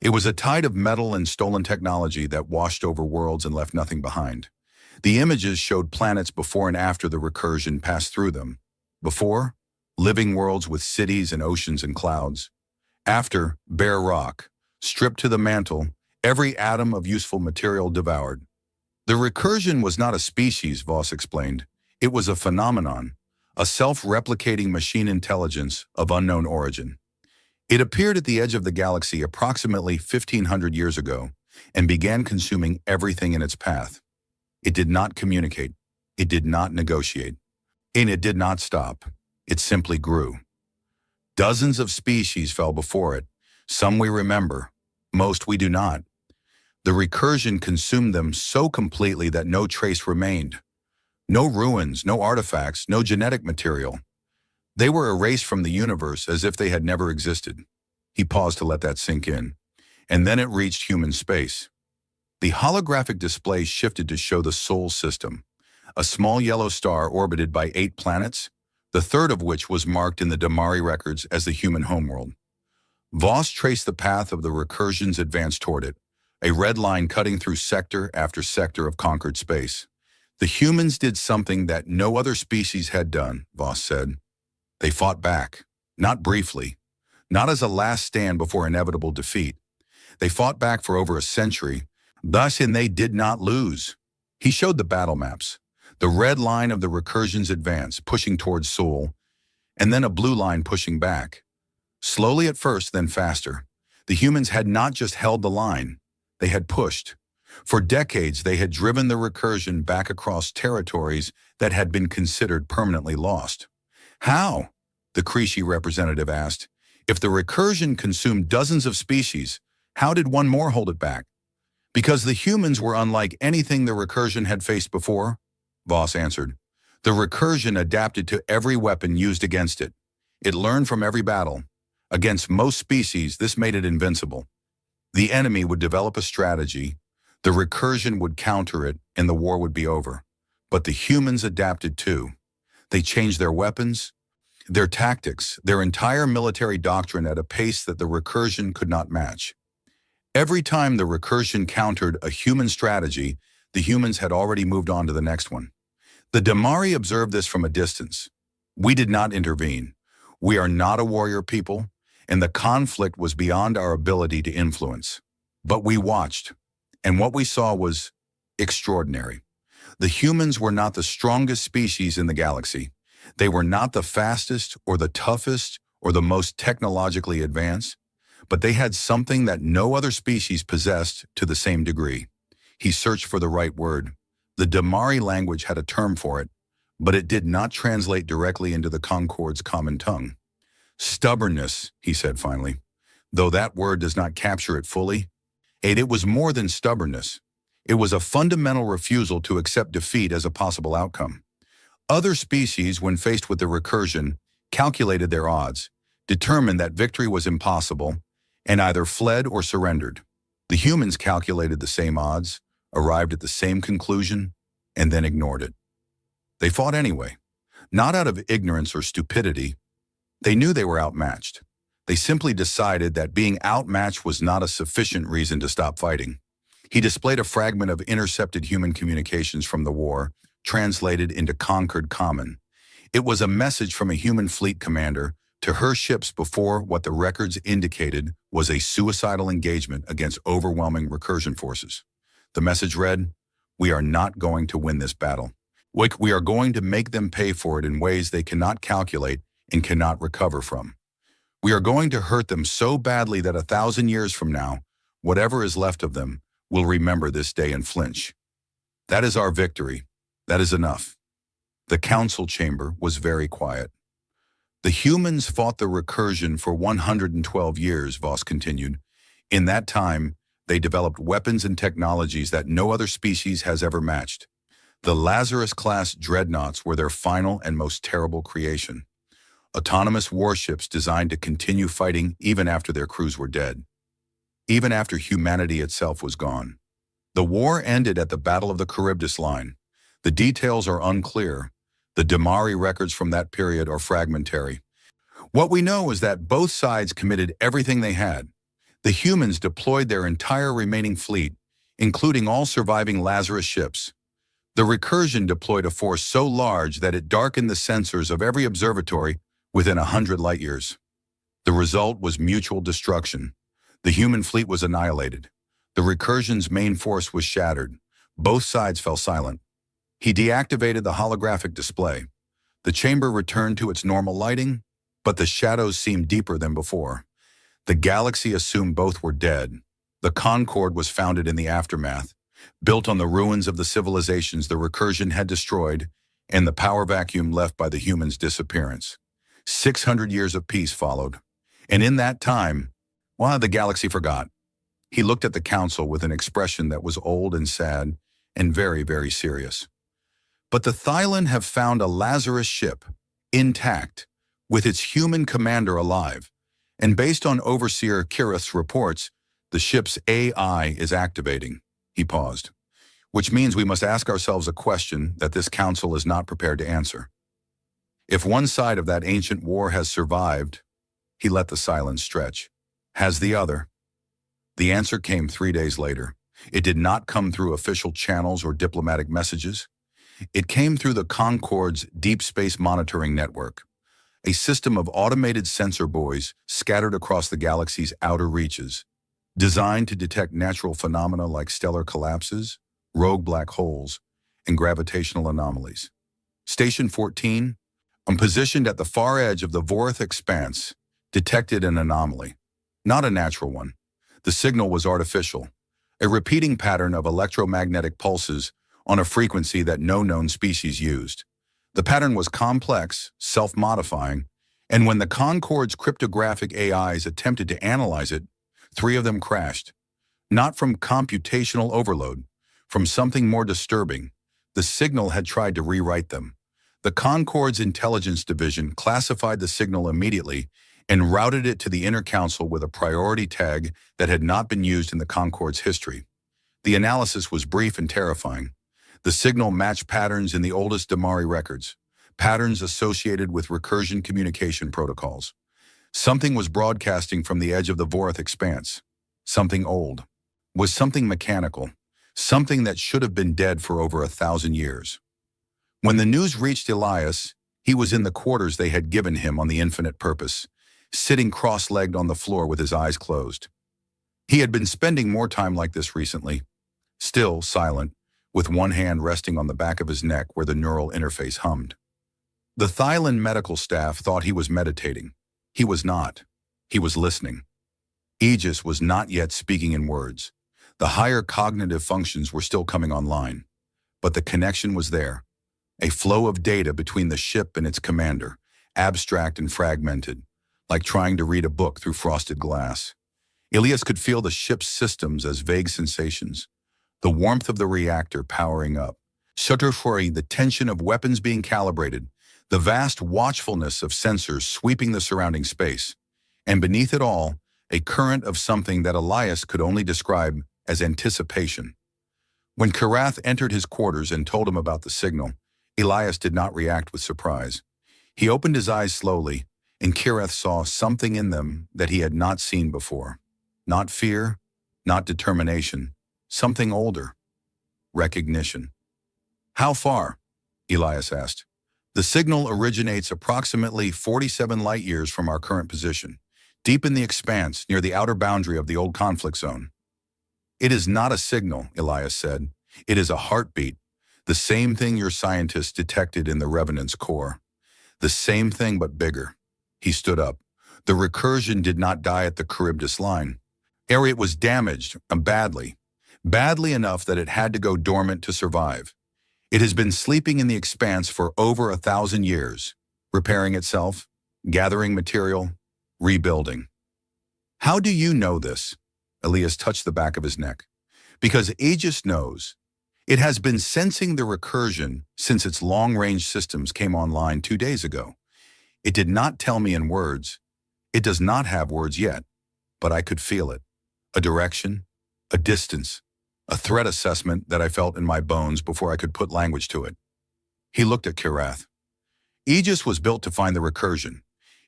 It was a tide of metal and stolen technology that washed over worlds and left nothing behind. The images showed planets before and after the recursion passed through them. Before, living worlds with cities and oceans and clouds. After, bare rock, stripped to the mantle, every atom of useful material devoured. The recursion was not a species, Vos explained. It was a phenomenon, a self-replicating machine intelligence of unknown origin. It appeared at the edge of the galaxy approximately 1,500 years ago and began consuming everything in its path. It did not communicate. It did not negotiate. And it did not stop. It simply grew. Dozens of species fell before it. Some we remember. Most we do not. The recursion consumed them so completely that no trace remained. No ruins, no artifacts, no genetic material. They were erased from the universe as if they had never existed. He paused to let that sink in. And then it reached human space. The holographic display shifted to show the Sol system, a small yellow star orbited by 8 planets, the third of which was marked in the Damari records as the human homeworld. Voss traced the path of the recursion's advance toward it, a red line cutting through sector after sector of conquered space. The humans did something that no other species had done, Voss said. They fought back, not briefly, not as a last stand before inevitable defeat. They fought back for over a century, and they did not lose. He showed the battle maps, the red line of the recursion's advance pushing towards Sol, and then a blue line pushing back. Slowly at first, then faster. The humans had not just held the line, they had pushed. For decades, they had driven the recursion back across territories that had been considered permanently lost. How? The Creshi representative asked. If the recursion consumed dozens of species, how did one more hold it back? Because the humans were unlike anything the recursion had faced before, Voss answered. The recursion adapted to every weapon used against it. It learned from every battle. Against most species, this made it invincible. The enemy would develop a strategy, the recursion would counter it, and the war would be over. But the humans adapted too. They changed their weapons, their tactics, their entire military doctrine at a pace that the recursion could not match. Every time the recursion countered a human strategy, the humans had already moved on to the next one. The Damari observed this from a distance. We did not intervene. We are not a warrior people, and the conflict was beyond our ability to influence. But we watched, and what we saw was extraordinary. The humans were not the strongest species in the galaxy. They were not the fastest or the toughest or the most technologically advanced, but they had something that no other species possessed to the same degree. He searched for the right word. The Damari language had a term for it, but it did not translate directly into the Concord's common tongue. Stubbornness, he said finally. Though that word does not capture it fully, it was more than stubbornness. It was a fundamental refusal to accept defeat as a possible outcome. Other species, when faced with the recursion, calculated their odds, determined that victory was impossible, and either fled or surrendered. The humans calculated the same odds, arrived at the same conclusion, and then ignored it. They fought anyway, not out of ignorance or stupidity. They knew they were outmatched. They simply decided that being outmatched was not a sufficient reason to stop fighting. He displayed a fragment of intercepted human communications from the war, translated into conquered common. It was a message from a human fleet commander to her ships before what the records indicated was a suicidal engagement against overwhelming recursion forces. The message read, "We are not going to win this battle. We are going to make them pay for it in ways they cannot calculate and cannot recover from. We are going to hurt them so badly that 1,000 years from now, whatever is left of them will remember this day and flinch. That is our victory. That is enough." The council chamber was very quiet. The humans fought the recursion for 112 years, Voss continued. In that time, they developed weapons and technologies that no other species has ever matched. The Lazarus-class dreadnoughts were their final and most terrible creation. Autonomous warships designed to continue fighting even after their crews were dead. Even after humanity itself was gone. The war ended at the Battle of the Charybdis Line. The details are unclear. The Damari records from that period are fragmentary. What we know is that both sides committed everything they had. The humans deployed their entire remaining fleet, including all surviving Lazarus ships. The recursion deployed a force so large that it darkened the sensors of every observatory within 100 light-years. The result was mutual destruction. The human fleet was annihilated. The recursion's main force was shattered. Both sides fell silent. He deactivated the holographic display. The chamber returned to its normal lighting, but the shadows seemed deeper than before. The galaxy assumed both were dead. The Concord was founded in the aftermath, built on the ruins of the civilizations the recursion had destroyed, and the power vacuum left by the humans' disappearance. 600 years of peace followed. And in that time, the galaxy forgot. He looked at the council with an expression that was old and sad and very, very serious. But the Thylon have found a Lazarus ship, intact, with its human commander alive, and based on Overseer Kirith's reports, the ship's AI is activating. He paused. Which means we must ask ourselves a question that this council is not prepared to answer. If one side of that ancient war has survived, he let the silence stretch. Has the other? The answer came 3 days later. It did not come through official channels or diplomatic messages. It came through the Concorde's Deep Space Monitoring Network, a system of automated sensor buoys scattered across the galaxy's outer reaches, designed to detect natural phenomena like stellar collapses, rogue black holes, and gravitational anomalies. Station 14, positioned at the far edge of the Vorith expanse, detected an anomaly. Not a natural one. The signal was artificial, a repeating pattern of electromagnetic pulses on a frequency that no known species used. The pattern was complex, self-modifying, and when the Concorde's cryptographic AIs attempted to analyze it, 3 of them crashed. Not from computational overload, from something more disturbing. The signal had tried to rewrite them. The Concorde's intelligence division classified the signal immediately and routed it to the Inner Council with a priority tag that had not been used in the Concorde's history. The analysis was brief and terrifying. The signal matched patterns in the oldest Damari records, patterns associated with recursion communication protocols. Something was broadcasting from the edge of the Vorith expanse. Something old. Was something mechanical. Something that should have been dead for over 1,000 years. When the news reached Elias, he was in the quarters they had given him on the Infinite Purpose, sitting cross-legged on the floor with his eyes closed. He had been spending more time like this recently, still silent, with one hand resting on the back of his neck where the neural interface hummed. The Thylon medical staff thought he was meditating. He was not. He was listening. Aegis was not yet speaking in words. The higher cognitive functions were still coming online. But the connection was there. A flow of data between the ship and its commander, abstract and fragmented, like trying to read a book through frosted glass. Elias could feel the ship's systems as vague sensations. The warmth of the reactor powering up, the tension of weapons being calibrated, the vast watchfulness of sensors sweeping the surrounding space, and beneath it all, a current of something that Elias could only describe as anticipation. When Karath entered his quarters and told him about the signal, Elias did not react with surprise. He opened his eyes slowly, and Karath saw something in them that he had not seen before. Not fear, not determination, something older. Recognition. How far? Elias asked. The signal originates approximately 47 light-years from our current position, deep in the expanse near the outer boundary of the old conflict zone. It is not a signal, Elias said. It is a heartbeat, the same thing your scientists detected in the Revenant's core. The same thing but bigger. He stood up. The recursion did not die at the Charybdis line. It was damaged, badly. Badly enough that it had to go dormant to survive. It has been sleeping in the expanse for over 1,000 years, repairing itself, gathering material, rebuilding. How do you know this? Elias touched the back of his neck. Because Aegis knows. It has been sensing the recursion since its long-range systems came online 2 days ago. It did not tell me in words. It does not have words yet, but I could feel it. A direction, a distance, a threat assessment that I felt in my bones before I could put language to it. He looked at Karath. Aegis was built to find the recursion.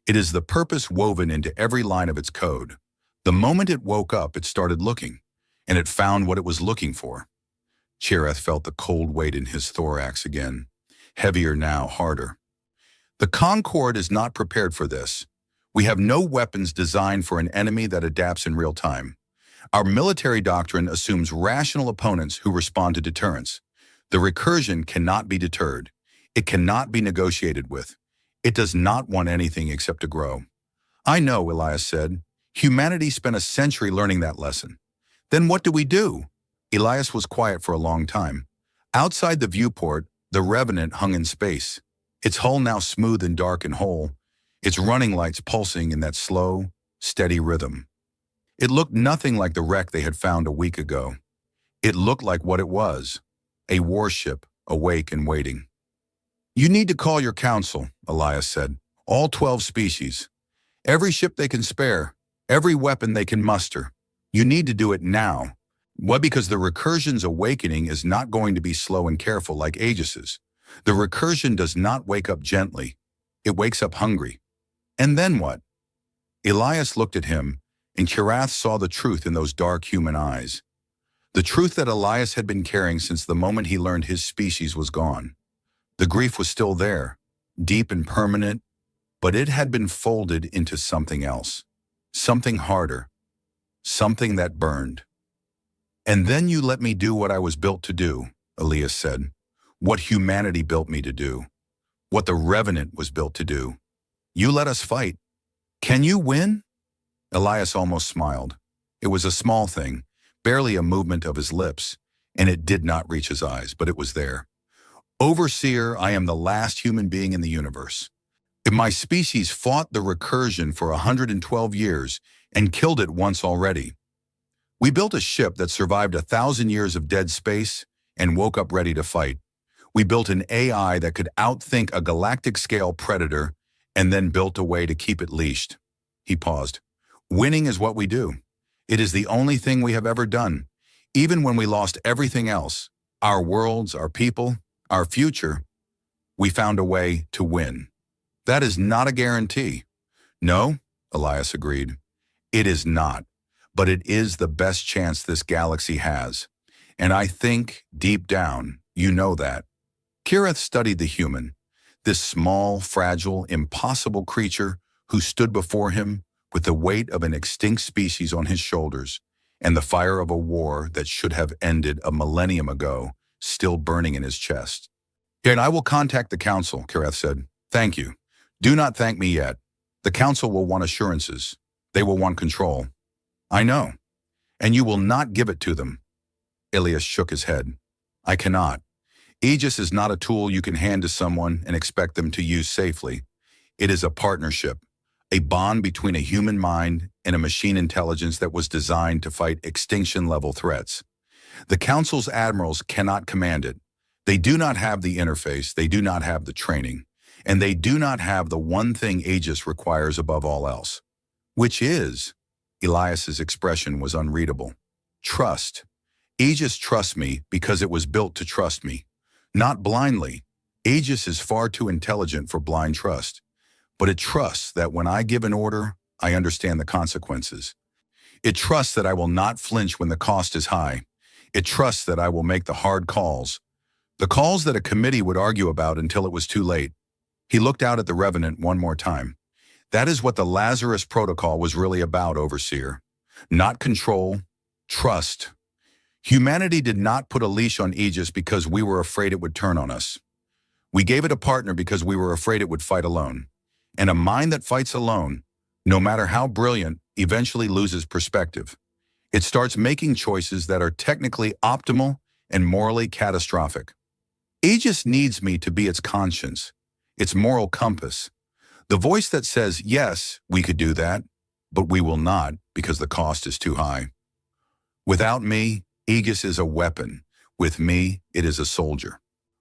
It is the purpose woven into every line of its code. The moment it woke up, it started looking, and it found what it was looking for. Karath felt the cold weight in his thorax again, heavier now, harder. The Concorde is not prepared for this. We have no weapons designed for an enemy that adapts in real time. Our military doctrine assumes rational opponents who respond to deterrence. The recursion cannot be deterred. It cannot be negotiated with. It does not want anything except to grow. I know, Elias said. Humanity spent a century learning that lesson. Then what do we do? Elias was quiet for a long time. Outside the viewport, the Revenant hung in space, its hull now smooth and dark and whole, its running lights pulsing in that slow, steady rhythm. It looked nothing like the wreck they had found a week ago. It looked like what it was, a warship, awake and waiting. You need to call your council, Elias said. All 12 species. Every ship they can spare. Every weapon they can muster. You need to do it now. Why? Because the recursion's awakening is not going to be slow and careful like Aegis's. The recursion does not wake up gently. It wakes up hungry. And then what? Elias looked at him, and Kirath saw the truth in those dark human eyes. The truth that Elias had been carrying since the moment he learned his species was gone. The grief was still there, deep and permanent, but it had been folded into something else, something harder, something that burned. And then you let me do what I was built to do, Elias said, what humanity built me to do, what the Revenant was built to do. You let us fight. Can you win? Elias almost smiled. It was a small thing, barely a movement of his lips, and it did not reach his eyes, but it was there. Overseer, I am the last human being in the universe. If my species fought the recursion for 112 years and killed it once already. We built a ship that survived 1,000 years of dead space and woke up ready to fight. We built an AI that could outthink a galactic-scale predator and then built a way to keep it leashed. He paused. Winning is what we do. It is the only thing we have ever done. Even when we lost everything else, our worlds, our people, our future, we found a way to win. That is not a guarantee. No, Elias agreed. It is not, but it is the best chance this galaxy has. And I think, deep down, you know that. Kirath studied the human, this small, fragile, impossible creature who stood before him with the weight of an extinct species on his shoulders and the fire of a war that should have ended a millennium ago still burning in his chest. And I will contact the council, Kirath said. Thank you. Do not thank me yet. The council will want assurances. They will want control. I know. And you will not give it to them. Elias shook his head. I cannot. Aegis is not a tool you can hand to someone and expect them to use safely. It is a partnership, a bond between a human mind and a machine intelligence that was designed to fight extinction-level threats. The Council's admirals cannot command it. They do not have the interface, they do not have the training, and they do not have the one thing Aegis requires above all else, which is, Elias's expression was unreadable, trust. Aegis trusts me because it was built to trust me. Not blindly. Aegis is far too intelligent for blind trust, but it trusts that when I give an order, I understand the consequences. It trusts that I will not flinch when the cost is high. It trusts that I will make the hard calls, the calls that a committee would argue about until it was too late. He looked out at the Revenant one more time. That is what the Lazarus Protocol was really about, Overseer. Not control, trust. Humanity did not put a leash on Aegis because we were afraid it would turn on us. We gave it a partner because we were afraid it would fight alone. And a mind that fights alone, no matter how brilliant, eventually loses perspective. It starts making choices that are technically optimal and morally catastrophic. Aegis needs me to be its conscience, its moral compass. The voice that says, yes, we could do that, but we will not because the cost is too high. Without me, Aegis is a weapon. With me, it is a soldier.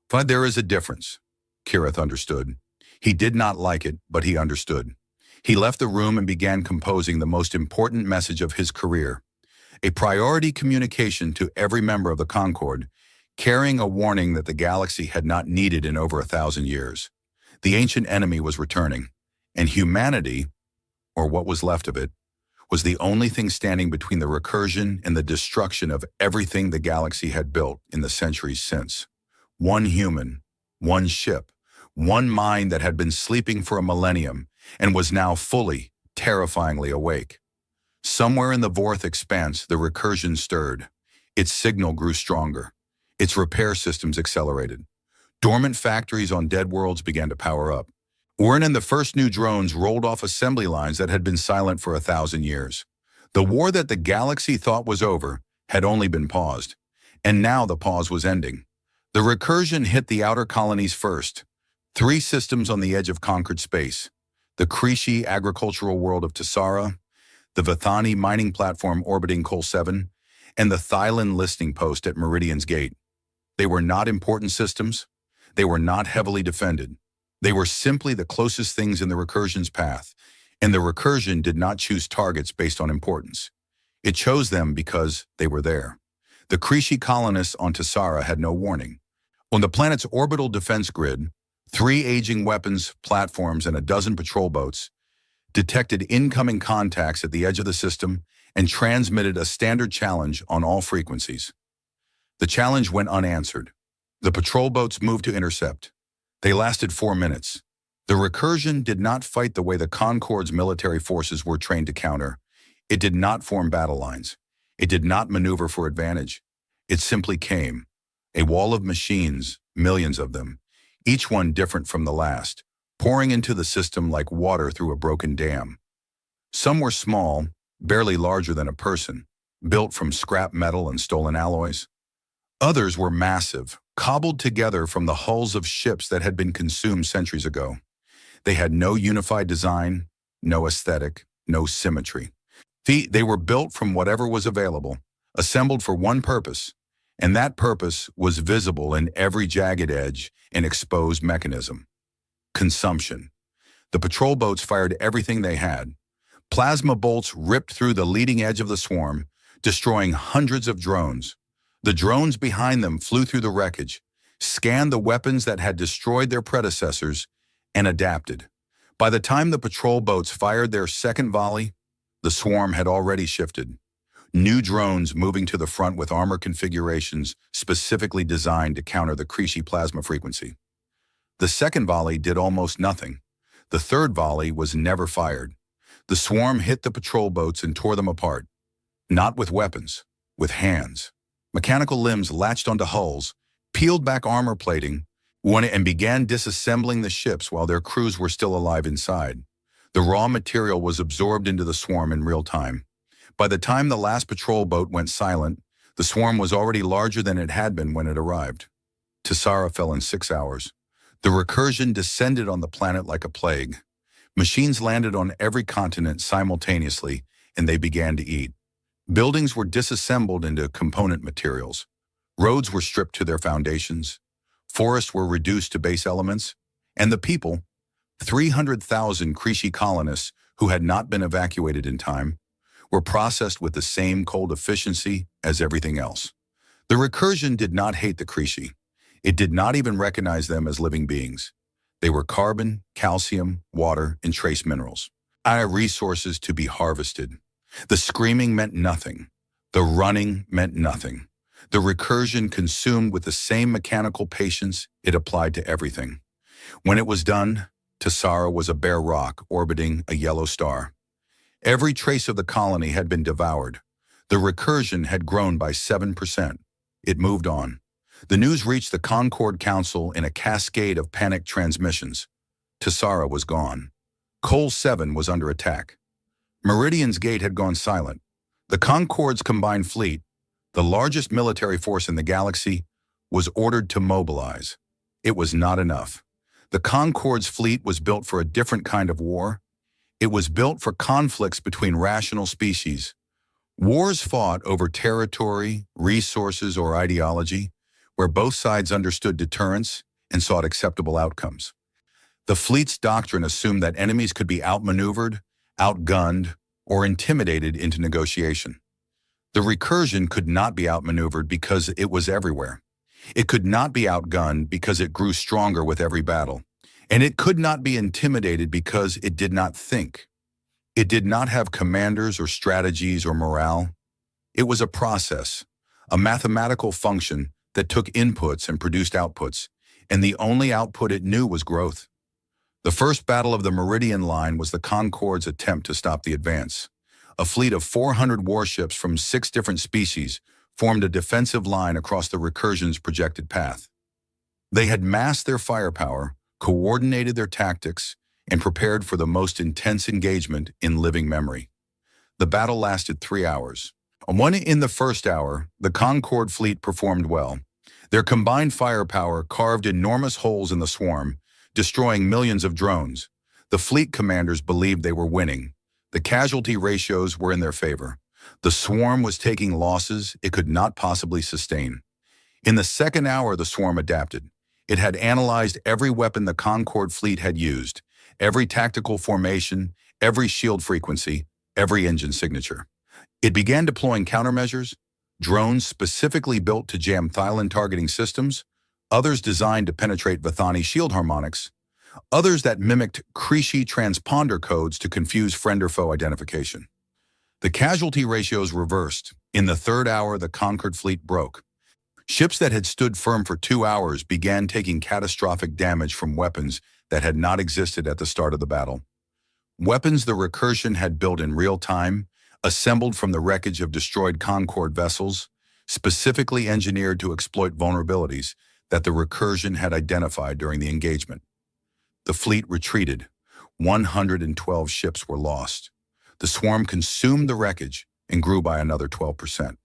But there is a difference. Kirath understood. He did not like it, but he understood. He left the room and began composing the most important message of his career. A priority communication to every member of the Concord, carrying a warning that the galaxy had not needed in over 1,000 years. The ancient enemy was returning, and humanity, or what was left of it, was the only thing standing between the recursion and the destruction of everything the galaxy had built in the centuries since. One human, one ship, one mind that had been sleeping for a millennium and was now fully, terrifyingly awake. Somewhere in the Vorth expanse, the recursion stirred. Its signal grew stronger. Its repair systems accelerated. Dormant factories on dead worlds began to power up. Wherein and the first new drones rolled off assembly lines that had been silent for 1,000 years. The war that the galaxy thought was over had only been paused. And now the pause was ending. The recursion hit the outer colonies first. 3 systems on the edge of conquered space. The Creshi agricultural world of Tessara, the Vithani mining platform orbiting Col 7, and the Thylin listing post at Meridian's Gate. They were not important systems. They were not heavily defended. They were simply the closest things in the recursion's path, and the recursion did not choose targets based on importance. It chose them because they were there. The Creshi colonists on Tessara had no warning. On the planet's orbital defense grid, 3 aging weapons, platforms, and a dozen patrol boats detected incoming contacts at the edge of the system and transmitted a standard challenge on all frequencies. The challenge went unanswered. The patrol boats moved to intercept. They lasted 4 minutes. The recursion did not fight the way the Concorde's military forces were trained to counter. It did not form battle lines. It did not maneuver for advantage. It simply came. A wall of machines, millions of them, each one different from the last, pouring into the system like water through a broken dam. Some were small, barely larger than a person, built from scrap metal and stolen alloys. Others were massive, cobbled together from the hulls of ships that had been consumed centuries ago. They had no unified design, no aesthetic, no symmetry. They were built from whatever was available, assembled for one purpose, and that purpose was visible in every jagged edge and exposed mechanism. Consumption. The patrol boats fired everything they had. Plasma bolts ripped through the leading edge of the swarm, destroying hundreds of drones. The drones behind them flew through the wreckage, scanned the weapons that had destroyed their predecessors, and adapted. By the time the patrol boats fired their second volley, the swarm had already shifted. New drones moving to the front with armor configurations specifically designed to counter the Creshi plasma frequency. The second volley did almost nothing. The third volley was never fired. The swarm hit the patrol boats and tore them apart. Not with weapons, with hands. Mechanical limbs latched onto hulls, peeled back armor plating, and began disassembling the ships while their crews were still alive inside. The raw material was absorbed into the swarm in real time. By the time the last patrol boat went silent, the swarm was already larger than it had been when it arrived. Tessara fell in 6 hours. The recursion descended on the planet like a plague. Machines landed on every continent simultaneously, and they began to eat. Buildings were disassembled into component materials. Roads were stripped to their foundations. Forests were reduced to base elements. And the people, 300,000 Creshi colonists who had not been evacuated in time, were processed with the same cold efficiency as everything else. The recursion did not hate the Creshi. It did not even recognize them as living beings. They were carbon, calcium, water, and trace minerals. Resources to be harvested. The screaming meant nothing. The running meant nothing. The recursion consumed with the same mechanical patience it applied to everything. When it was done, Tessara was a bare rock orbiting a yellow star. Every trace of the colony had been devoured. The recursion had grown by 7%. It moved on. The news reached the Concorde Council in a cascade of panicked transmissions. Tessara was gone. Col 7 was under attack. Meridian's Gate had gone silent. The Concorde's combined fleet, the largest military force in the galaxy, was ordered to mobilize. It was not enough. The Concorde's fleet was built for a different kind of war. It was built for conflicts between rational species. Wars fought over territory, resources, or ideology, where both sides understood deterrence and sought acceptable outcomes. The fleet's doctrine assumed that enemies could be outmaneuvered, outgunned, or intimidated into negotiation. The recursion could not be outmaneuvered because it was everywhere. It could not be outgunned because it grew stronger with every battle. And it could not be intimidated because it did not think. It did not have commanders or strategies or morale. It was a process, a mathematical function that took inputs and produced outputs, and the only output it knew was growth. The first battle of the Meridian Line was the Concorde's attempt to stop the advance. A fleet of 400 warships from 6 different species formed a defensive line across the recursion's projected path. They had massed their firepower, coordinated their tactics, and prepared for the most intense engagement in living memory. The battle lasted 3 hours. In the first hour, the Concorde fleet performed well. Their combined firepower carved enormous holes in the swarm, destroying millions of drones. The fleet commanders believed they were winning, The casualty ratios were in their favor. The swarm was taking losses it could not possibly sustain. In the second hour, the swarm adapted. It had analyzed every weapon the Concorde fleet had used, every tactical formation, every shield frequency, every engine signature. It began deploying countermeasures, drones specifically built to jam Thylon targeting systems, others designed to penetrate Vithani shield harmonics, others that mimicked Creshi transponder codes to confuse friend or foe identification. The casualty ratios reversed. In the third hour, the Concorde fleet broke. Ships that had stood firm for 2 hours began taking catastrophic damage from weapons that had not existed at the start of the battle. Weapons the Recursion had built in real time, assembled from the wreckage of destroyed Concorde vessels, specifically engineered to exploit vulnerabilities that the Recursion had identified during the engagement. The fleet retreated. 112 ships were lost. The swarm consumed the wreckage and grew by another 12%.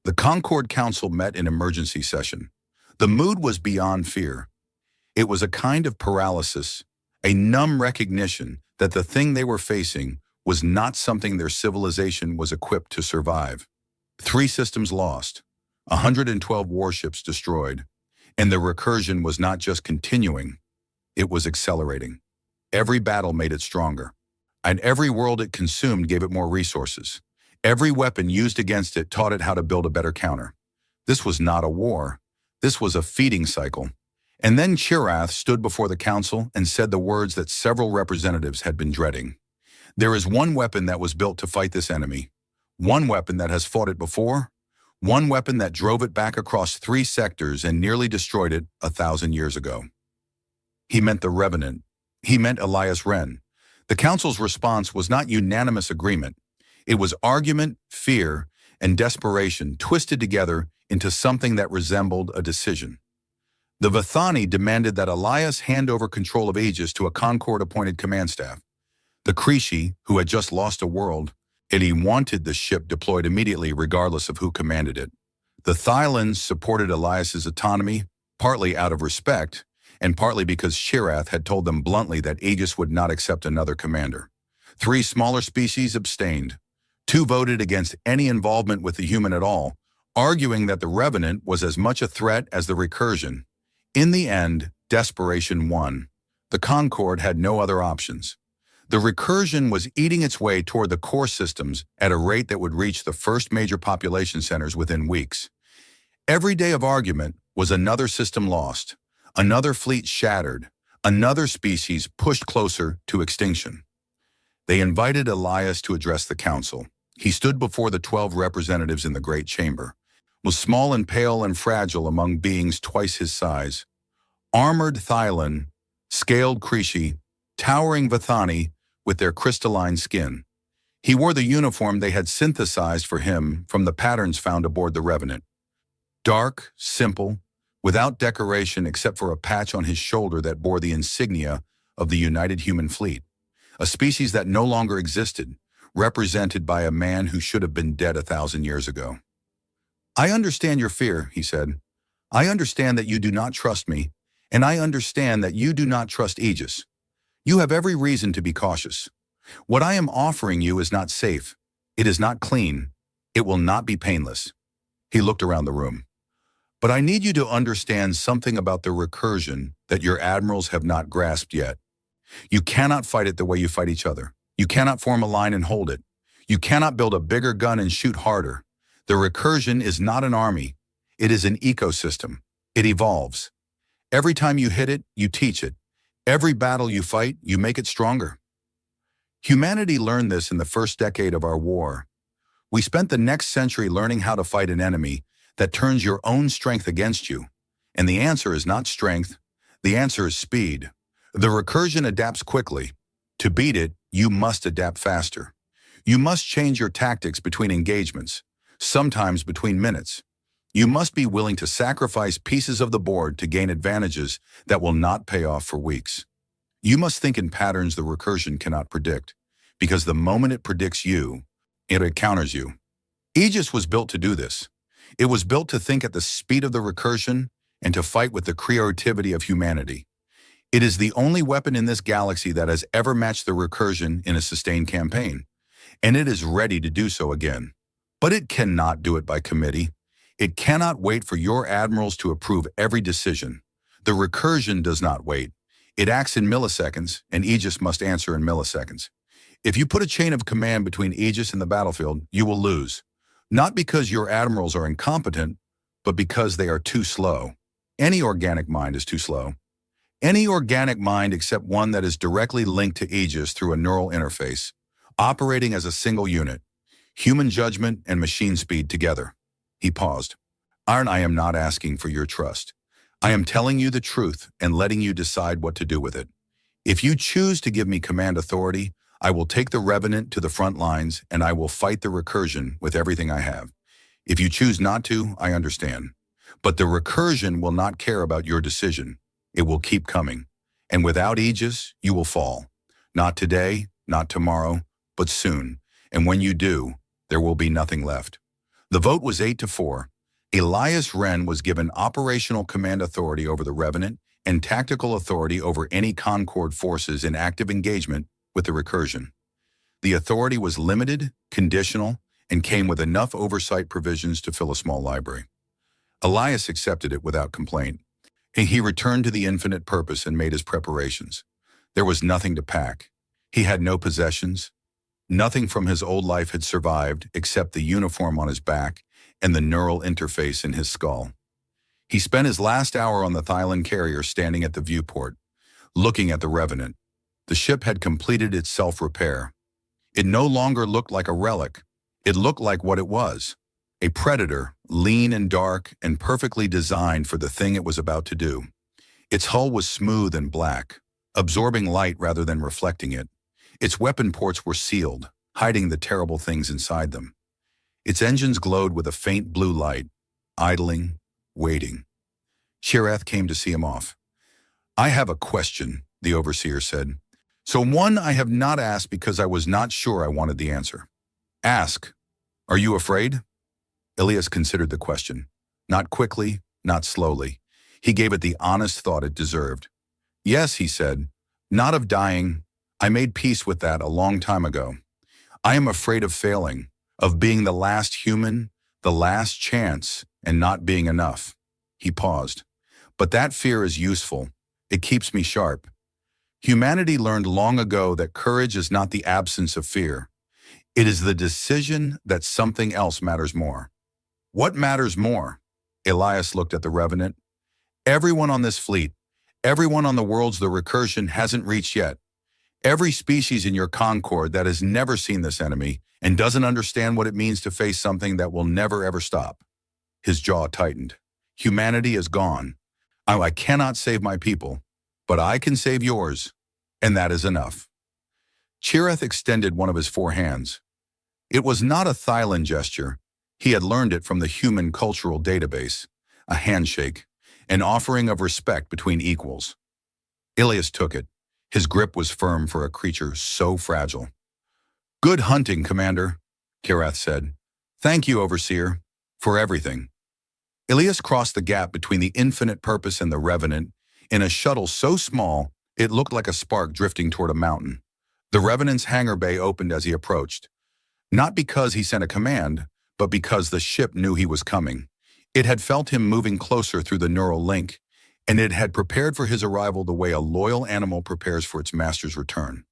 The Concorde Council met in emergency session. The mood was beyond fear. It was a kind of paralysis, a numb recognition that the thing they were facing was not something their civilization was equipped to survive. 3 systems lost, 112 warships destroyed, and the Recursion was not just continuing, it was accelerating. Every battle made it stronger, and every world it consumed gave it more resources. Every weapon used against it taught it how to build a better counter. This was not a war. This was a feeding cycle. And then Chirath stood before the council and said the words that several representatives had been dreading. There is one weapon that was built to fight this enemy. One weapon that has fought it before. One weapon that drove it back across 3 sectors and nearly destroyed it 1,000 years ago. He meant the Revenant. He meant Elias Wren. The council's response was not unanimous agreement. It was argument, fear, and desperation twisted together into something that resembled a decision. The Vithani demanded that Elias hand over control of Aegis to a Concorde-appointed command staff. The Creshi, who had just lost a world, and he wanted the ship deployed immediately regardless of who commanded it. The Thylons supported Elias's autonomy, partly out of respect, and partly because Chirath had told them bluntly that Aegis would not accept another commander. 3 smaller species abstained. 2 voted against any involvement with the human at all, arguing that the Revenant was as much a threat as the Recursion. In the end, desperation won. The Concorde had no other options. The Recursion was eating its way toward the core systems at a rate that would reach the first major population centers within weeks. Every day of argument was another system lost, another fleet shattered, another species pushed closer to extinction. They invited Elias to address the council. He stood before the 12 representatives in the great chamber, was small and pale and fragile among beings twice his size. Armored Thylon, scaled Creshi, towering Vithani with their crystalline skin. He wore the uniform they had synthesized for him from the patterns found aboard the Revenant. Dark, simple, without decoration except for a patch on his shoulder that bore the insignia of the United Human Fleet, a species that no longer existed, represented by a man who should have been dead 1,000 years ago. "I understand your fear," he said. "I understand that you do not trust me, and I understand that you do not trust Aegis. You have every reason to be cautious. What I am offering you is not safe. It is not clean. It will not be painless." He looked around the room. "But I need you to understand something about the Recursion that your admirals have not grasped yet. You cannot fight it the way you fight each other. You cannot form a line and hold it. You cannot build a bigger gun and shoot harder. The Recursion is not an army. It is an ecosystem. It evolves. Every time you hit it, you teach it. Every battle you fight, you make it stronger. Humanity learned this in the first decade of our war. We spent the next century learning how to fight an enemy that turns your own strength against you. And the answer is not strength. The answer is speed. The Recursion adapts quickly. To beat it, you must adapt faster. You must change your tactics between engagements, sometimes between minutes. You must be willing to sacrifice pieces of the board to gain advantages that will not pay off for weeks. You must think in patterns the Recursion cannot predict, because the moment it predicts you, it counters you. Aegis was built to do this. It was built to think at the speed of the Recursion and to fight with the creativity of humanity. It is the only weapon in this galaxy that has ever matched the recursion in a sustained campaign, and it is ready to do so again. But it cannot do it by committee. It cannot wait for your admirals to approve every decision. The recursion does not wait. It acts in milliseconds, and Aegis must answer in milliseconds. If you put a chain of command between Aegis and the battlefield, you will lose. Not because your admirals are incompetent, but because they are too slow. Any organic mind is too slow. Any organic mind except one that is directly linked to Aegis through a neural interface, operating as a single unit, human judgment and machine speed together. He paused. Arn, I am not asking for your trust. I am telling you the truth and letting you decide what to do with it. If you choose to give me command authority, I will take the Revenant to the front lines and I will fight the recursion with everything I have. If you choose not to, I understand. But the recursion will not care about your decision. It will keep coming. And without Aegis, you will fall. Not today, not tomorrow, but soon. And when you do, there will be nothing left. The vote was 8-4. Elias Wren was given operational command authority over the Revenant and tactical authority over any Concord forces in active engagement with the recursion. The authority was limited, conditional, and came with enough oversight provisions to fill a small library. Elias accepted it without complaint. He returned to the infinite purpose and made his preparations. There was nothing to pack. He had no possessions. Nothing from his old life had survived except the uniform on his back and the neural interface in his skull. He spent his last hour on the Thylon carrier standing at the viewport, looking at the Revenant. The ship had completed its self-repair. It no longer looked like a relic. It looked like what it was. A predator, lean and dark and perfectly designed for the thing it was about to do. Its hull was smooth and black, absorbing light rather than reflecting it. Its weapon ports were sealed, hiding the terrible things inside them. Its engines glowed with a faint blue light, idling, waiting. Shireth came to see him off. I have a question, the overseer said. So one I have not asked because I was not sure I wanted the answer. Ask. Are you afraid? Ilias considered the question. Not quickly, not slowly. He gave it the honest thought it deserved. Yes, he said. Not of dying. I made peace with that a long time ago. I am afraid of failing, of being the last human, the last chance, and not being enough. He paused. But that fear is useful. It keeps me sharp. Humanity learned long ago that courage is not the absence of fear. It is the decision that something else matters more. What matters more? Elias looked at the Revenant. Everyone on this fleet, everyone on the worlds the recursion hasn't reached yet. Every species in your Concord that has never seen this enemy and doesn't understand what it means to face something that will never ever stop. His jaw tightened. Humanity is gone. I cannot save my people, but I can save yours, and that is enough. Chireth extended one of his 4 hands. It was not a Thylon gesture. He had learned it from the human cultural database, a handshake, an offering of respect between equals. Ilias took it. His grip was firm for a creature so fragile. Good hunting, Commander, Kirath said. Thank you, Overseer, for everything. Ilias crossed the gap between the infinite purpose and the Revenant in a shuttle so small it looked like a spark drifting toward a mountain. The Revenant's hangar bay opened as he approached. Not because he sent a command, but because the ship knew he was coming. It had felt him moving closer through the neural link, and it had prepared for his arrival the way a loyal animal prepares for its master's return.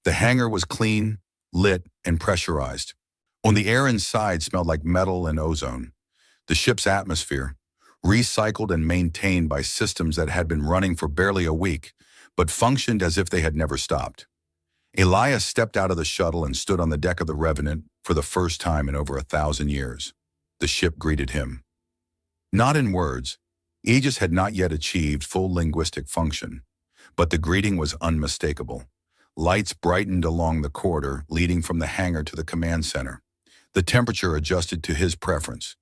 The hangar was clean, lit, and pressurized. On the air inside smelled like metal and ozone. The ship's atmosphere, recycled and maintained by systems that had been running for barely a week, but functioned as if they had never stopped. Elias stepped out of the shuttle and stood on the deck of the Revenant for the first time in over 1,000 years. The ship greeted him. Not in words. Aegis had not yet achieved full linguistic function, but the greeting was unmistakable. Lights brightened along the corridor leading from the hangar to the command center. The temperature adjusted to his preference.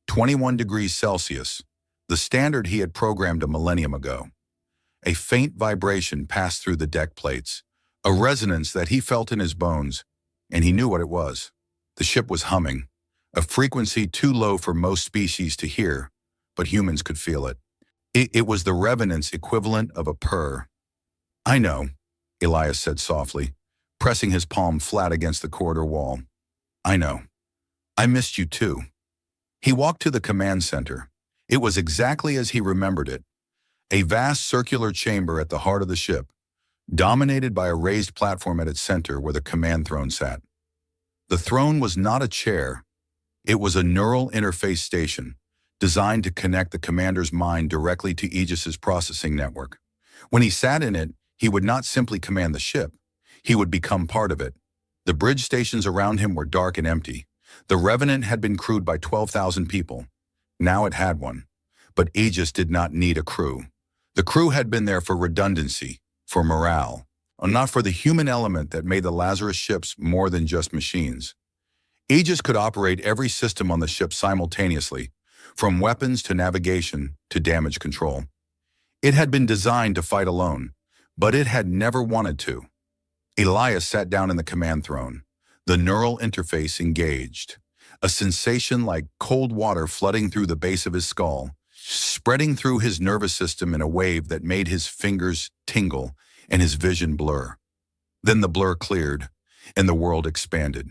21 degrees Celsius, the standard he had programmed a millennium ago. A faint vibration passed through the deck plates, a resonance that he felt in his bones, and he knew what it was. The ship was humming, a frequency too low for most species to hear, but humans could feel it. It was the Revenant's equivalent of a purr, I know, Elias said softly, pressing his palm flat against the corridor wall. I know. I missed you too. He walked to the command center. It was exactly as he remembered it. A vast circular chamber at the heart of the ship, dominated by a raised platform at its center where the command throne sat. The throne was not a chair. It was a neural interface station, designed to connect the commander's mind directly to Aegis's processing network. When he sat in it, he would not simply command the ship. He would become part of it. The bridge stations around him were dark and empty. The Revenant had been crewed by 12,000 people. Now it had one. But Aegis did not need a crew. The crew had been there for redundancy, for morale, and not for the human element that made the Lazarus ships more than just machines. Aegis could operate every system on the ship simultaneously, from weapons to navigation to damage control. It had been designed to fight alone, but it had never wanted to. Elias sat down in the command throne, the neural interface engaged, a sensation like cold water flooding through the base of his skull, spreading through his nervous system in a wave that made his fingers tingle and his vision blur. Then the blur cleared, and the world expanded.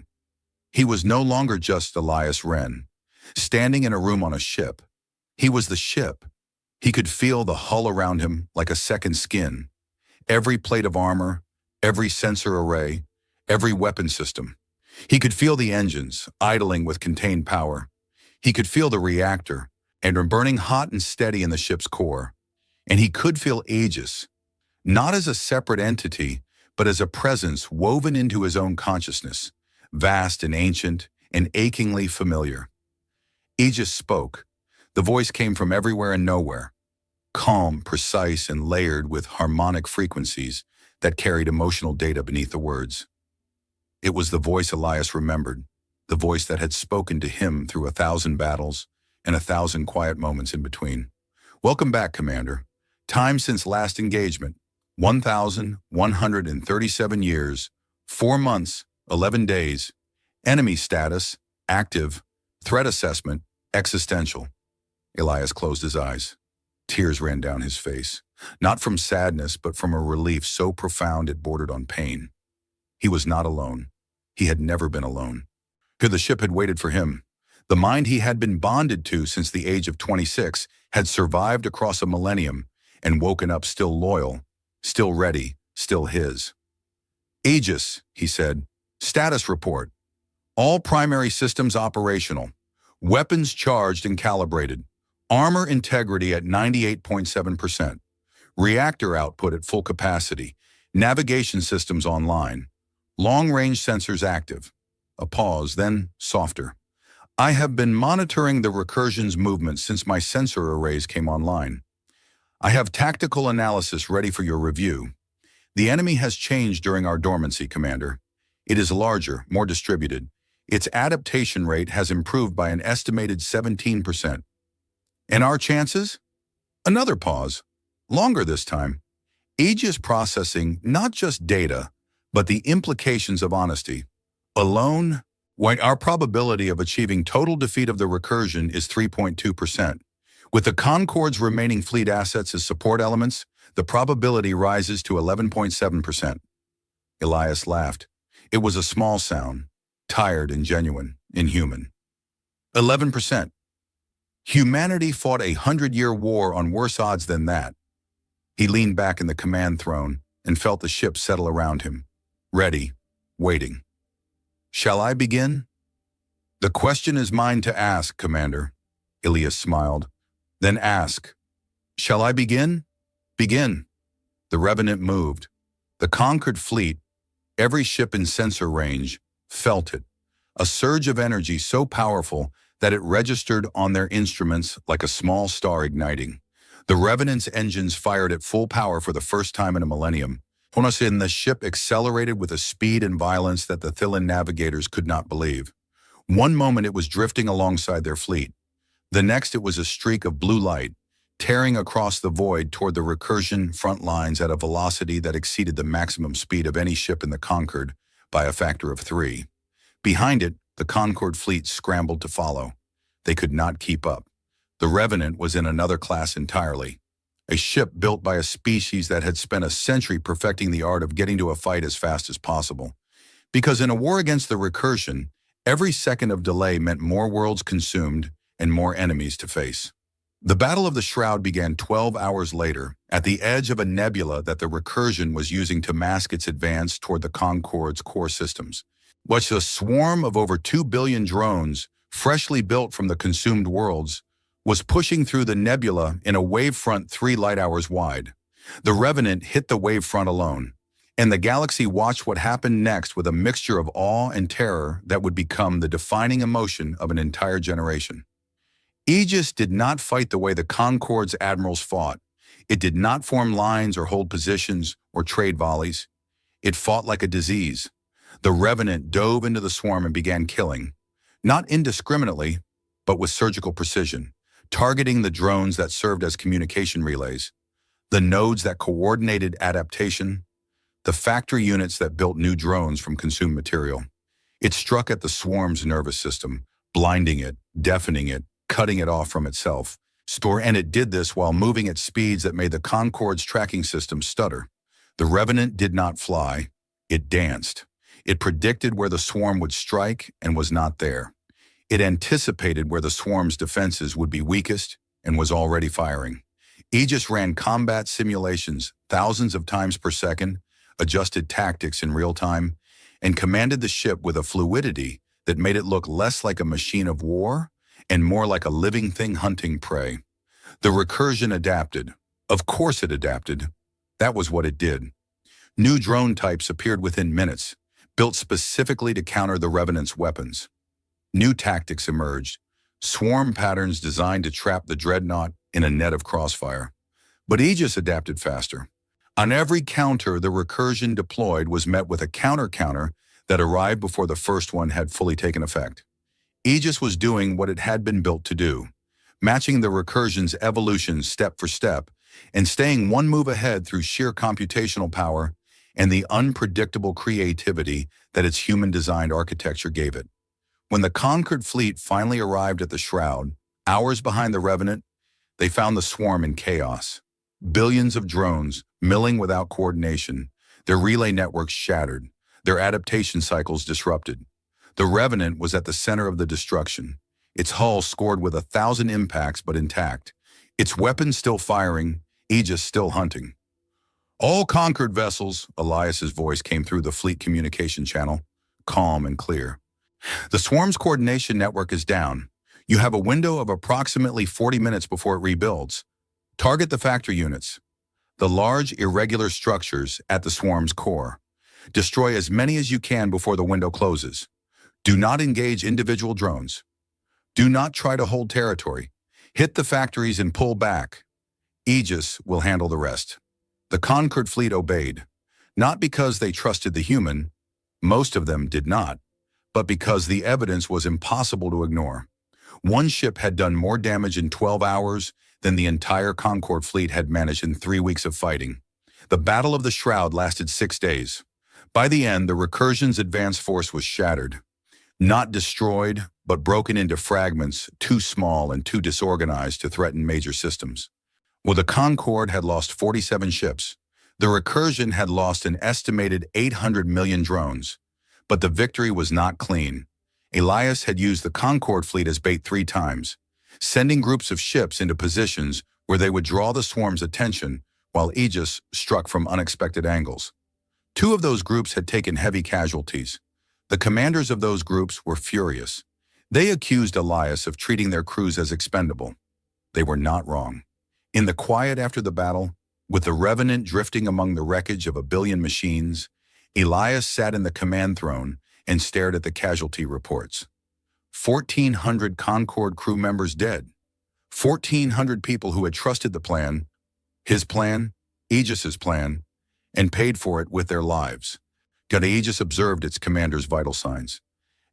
He was no longer just Elias Wren, standing in a room on a ship. He was the ship. He could feel the hull around him like a second skin. Every plate of armor, every sensor array, every weapon system. He could feel the engines, idling with contained power. He could feel the reactor, and burning hot and steady in the ship's core. And he could feel Aegis, not as a separate entity, but as a presence woven into his own consciousness, vast and ancient and achingly familiar. Aegis spoke. The voice came from everywhere and nowhere, calm, precise, and layered with harmonic frequencies that carried emotional data beneath the words. It was the voice Elias remembered, the voice that had spoken to him through 1,000 battles and 1,000 quiet moments in between. Welcome back, Commander. Time since last engagement, 1,137 years, 4 months, 11 days. Enemy status, active. Threat assessment, existential. Elias closed his eyes. Tears ran down his face, not from sadness, but from a relief so profound it bordered on pain. He was not alone. He had never been alone. Here the ship had waited for him. The mind he had been bonded to since the age of 26 had survived across a millennium and woken up still loyal, still ready, still his. Aegis, he said. Status report. All primary systems operational. Weapons charged and calibrated. Armor integrity at 98.7%. Reactor output at full capacity. Navigation systems online. Long-range sensors active. A pause, then softer. I have been monitoring the recursion's movement since my sensor arrays came online. I have tactical analysis ready for your review. The enemy has changed during our dormancy, Commander. It is larger, more distributed. Its adaptation rate has improved by an estimated 17%. And our chances? Another pause. Longer this time. Aegis processing not just data, but the implications of honesty. Alone, our probability of achieving total defeat of the recursion is 3.2%. With the Concorde's remaining fleet assets as support elements, the probability rises to 11.7%. Elias laughed. It was a small sound, tired and genuine, inhuman. 11%. Humanity fought a 100-year war on worse odds than that. He leaned back in the command throne and felt the ship settle around him, ready, waiting. Shall I begin? The question is mine to ask, Commander. Elias smiled. Then ask. Shall I begin? Begin. The Revenant moved. The conquered fleet, every ship in sensor range, felt it. A surge of energy so powerful that it registered on their instruments like a small star igniting. The Revenant's engines fired at full power for the first time in a millennium. And the ship accelerated with a speed and violence that the Thillan navigators could not believe. One moment it was drifting alongside their fleet. The next it was a streak of blue light, tearing across the void toward the recursion front lines at a velocity that exceeded the maximum speed of any ship in the Concorde by a factor of 3. Behind it, the Concorde fleet scrambled to follow. They could not keep up. The Revenant was in another class entirely. a ship built by a species that had spent a century perfecting the art of getting to a fight as fast as possible. Because in a war against the recursion, every second of delay meant more worlds consumed and more enemies to face. The Battle of the Shroud began 12 hours later, at the edge of a nebula that the recursion was using to mask its advance toward the Concorde's core systems. Which a swarm of over 2 billion drones, freshly built from the consumed worlds, was pushing through the nebula in a wavefront 3 light hours wide. The Revenant hit the wavefront alone, and the galaxy watched what happened next with a mixture of awe and terror that would become the defining emotion of an entire generation. Aegis did not fight the way the Concorde's admirals fought. It did not form lines or hold positions or trade volleys. It fought like a disease. The Revenant dove into the swarm and began killing, not indiscriminately, but with surgical precision, targeting the drones that served as communication relays, the nodes that coordinated adaptation, the factory units that built new drones from consumed material. It struck at the swarm's nervous system, blinding it, deafening it, cutting it off from itself. And it did this while moving at speeds that made the Concorde's tracking system stutter. The Revenant did not fly, it danced. It predicted where the swarm would strike and was not there. It anticipated where the swarm's defenses would be weakest and was already firing. Aegis ran combat simulations thousands of times per second, adjusted tactics in real time, and commanded the ship with a fluidity that made it look less like a machine of war and more like a living thing hunting prey. The recursion adapted. Of course it adapted. That was what it did. New drone types appeared within minutes, built specifically to counter the Revenant's weapons. New tactics emerged, swarm patterns designed to trap the dreadnought in a net of crossfire. But Aegis adapted faster. On every counter the recursion deployed was met with a counter-counter that arrived before the first one had fully taken effect. Aegis was doing what it had been built to do, matching the recursion's evolution step for step, and staying one move ahead through sheer computational power and the unpredictable creativity that its human-designed architecture gave it. When the conquered fleet finally arrived at the Shroud, hours behind the Revenant, they found the swarm in chaos. Billions of drones, milling without coordination, their relay networks shattered, their adaptation cycles disrupted. The Revenant was at the center of the destruction, its hull scored with 1,000 impacts but intact, its weapons still firing, Aegis still hunting. "All conquered vessels," Elias's voice came through the fleet communication channel, calm and clear. "The swarm's coordination network is down. You have a window of approximately 40 minutes before it rebuilds. Target the factory units, the large irregular structures at the swarm's core. Destroy as many as you can before the window closes. Do not engage individual drones. Do not try to hold territory. Hit the factories and pull back. Aegis will handle the rest." The conquered fleet obeyed, not because they trusted the human, most of them did not, but because the evidence was impossible to ignore. One ship had done more damage in 12 hours than the entire Concorde fleet had managed in 3 weeks of fighting. The Battle of the Shroud lasted 6 days. By the end, the recursion's advance force was shattered. Not destroyed, but broken into fragments too small and too disorganized to threaten major systems. Well, the Concorde had lost 47 ships. The recursion had lost an estimated 800 million drones. But the victory was not clean. Elias had used the Concorde fleet as bait 3 times, sending groups of ships into positions where they would draw the swarm's attention while Aegis struck from unexpected angles. 2 of those groups had taken heavy casualties. The commanders of those groups were furious. They accused Elias of treating their crews as expendable. They were not wrong. In the quiet after the battle, with the Revenant drifting among the wreckage of 1 billion machines, Elias sat in the command throne and stared at the casualty reports. 1,400 Concorde crew members dead. 1,400 people who had trusted the plan, his plan, Aegis's plan, and paid for it with their lives. Aegis observed its commander's vital signs.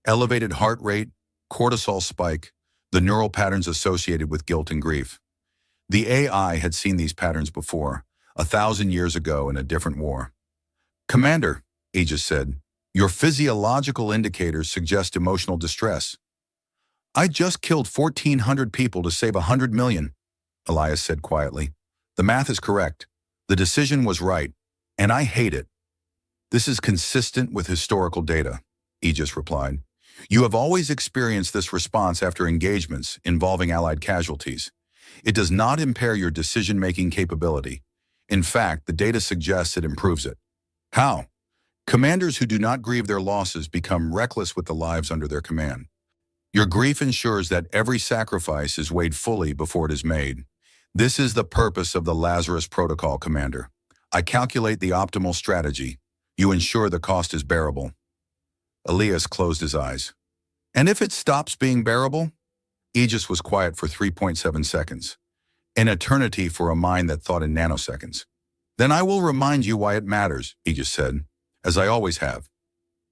Elevated heart rate, cortisol spike, the neural patterns associated with guilt and grief. The AI had seen these patterns before, 1,000 years ago in a different war. "Commander," Aegis said, "your physiological indicators suggest emotional distress." "I just killed 1,400 people to save 100 million, Elias said quietly. The math is correct. The decision was right, and I hate it. This is consistent with historical data, Aegis replied. You have always experienced this response after engagements involving Allied casualties. It does not impair your decision-making capability. In fact, the data suggests it improves it. How? Commanders who do not grieve their losses become reckless with the lives under their command. Your grief ensures that every sacrifice is weighed fully before it is made. This is the purpose of the Lazarus Protocol, Commander. I calculate the optimal strategy. You ensure the cost is bearable. Elias closed his eyes. And if it stops being bearable? Aegis was quiet for 3.7 seconds. An eternity for a mind that thought in nanoseconds. Then I will remind you why it matters, Aegis said, as I always have.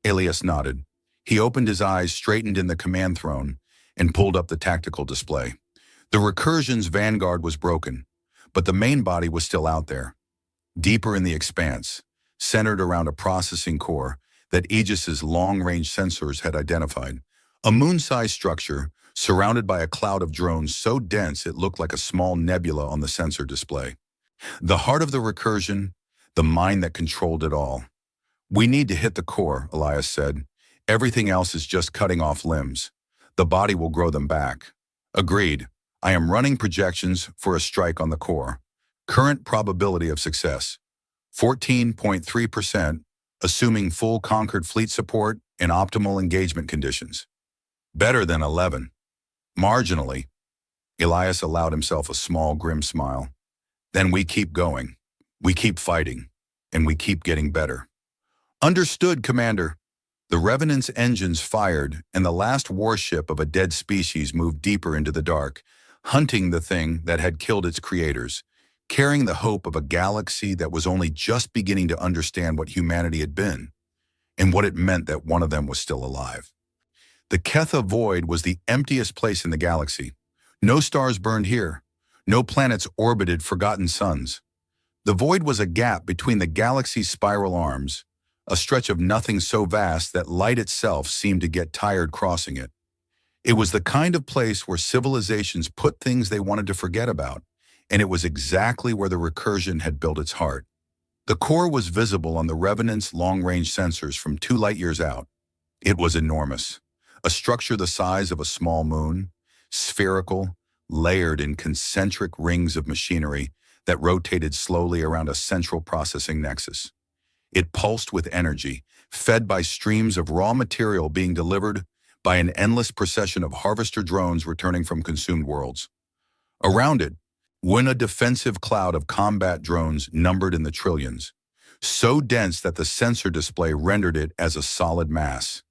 Elias nodded. He opened his eyes, straightened in the command throne, and pulled up the tactical display. The Recursion's vanguard was broken, but the main body was still out there. Deeper in the expanse, centered around a processing core that Aegis's long-range sensors had identified. A moon-sized structure surrounded by a cloud of drones so dense it looked like a small nebula on the sensor display. The heart of the Recursion, the mind that controlled it all. We need to hit the core, Elias said. Everything else is just cutting off limbs. The body will grow them back. Agreed. I am running projections for a strike on the core. Current probability of success, 14.3%, assuming full conquered fleet support and optimal engagement conditions. Better than 11. Marginally. Elias allowed himself a small, grim smile. Then we keep going. We keep fighting. And we keep getting better. Understood, Commander. The Revenant's engines fired, and the last warship of a dead species moved deeper into the dark, hunting the thing that had killed its creators, carrying the hope of a galaxy that was only just beginning to understand what humanity had been, and what it meant that one of them was still alive. The Ketha Void was the emptiest place in the galaxy. No stars burned here. No planets orbited forgotten suns. The Void was a gap between the galaxy's spiral arms, a stretch of nothing so vast that light itself seemed to get tired crossing it. It was the kind of place where civilizations put things they wanted to forget about, and it was exactly where the Recursion had built its heart. The core was visible on the Revenant's long-range sensors from 2 light-years out. It was enormous, a structure the size of a small moon, spherical, layered in concentric rings of machinery that rotated slowly around a central processing nexus. It pulsed with energy, fed by streams of raw material being delivered by an endless procession of harvester drones returning from consumed worlds. Around it, went a defensive cloud of combat drones numbered in the trillions, so dense that the sensor display rendered it as a solid mass,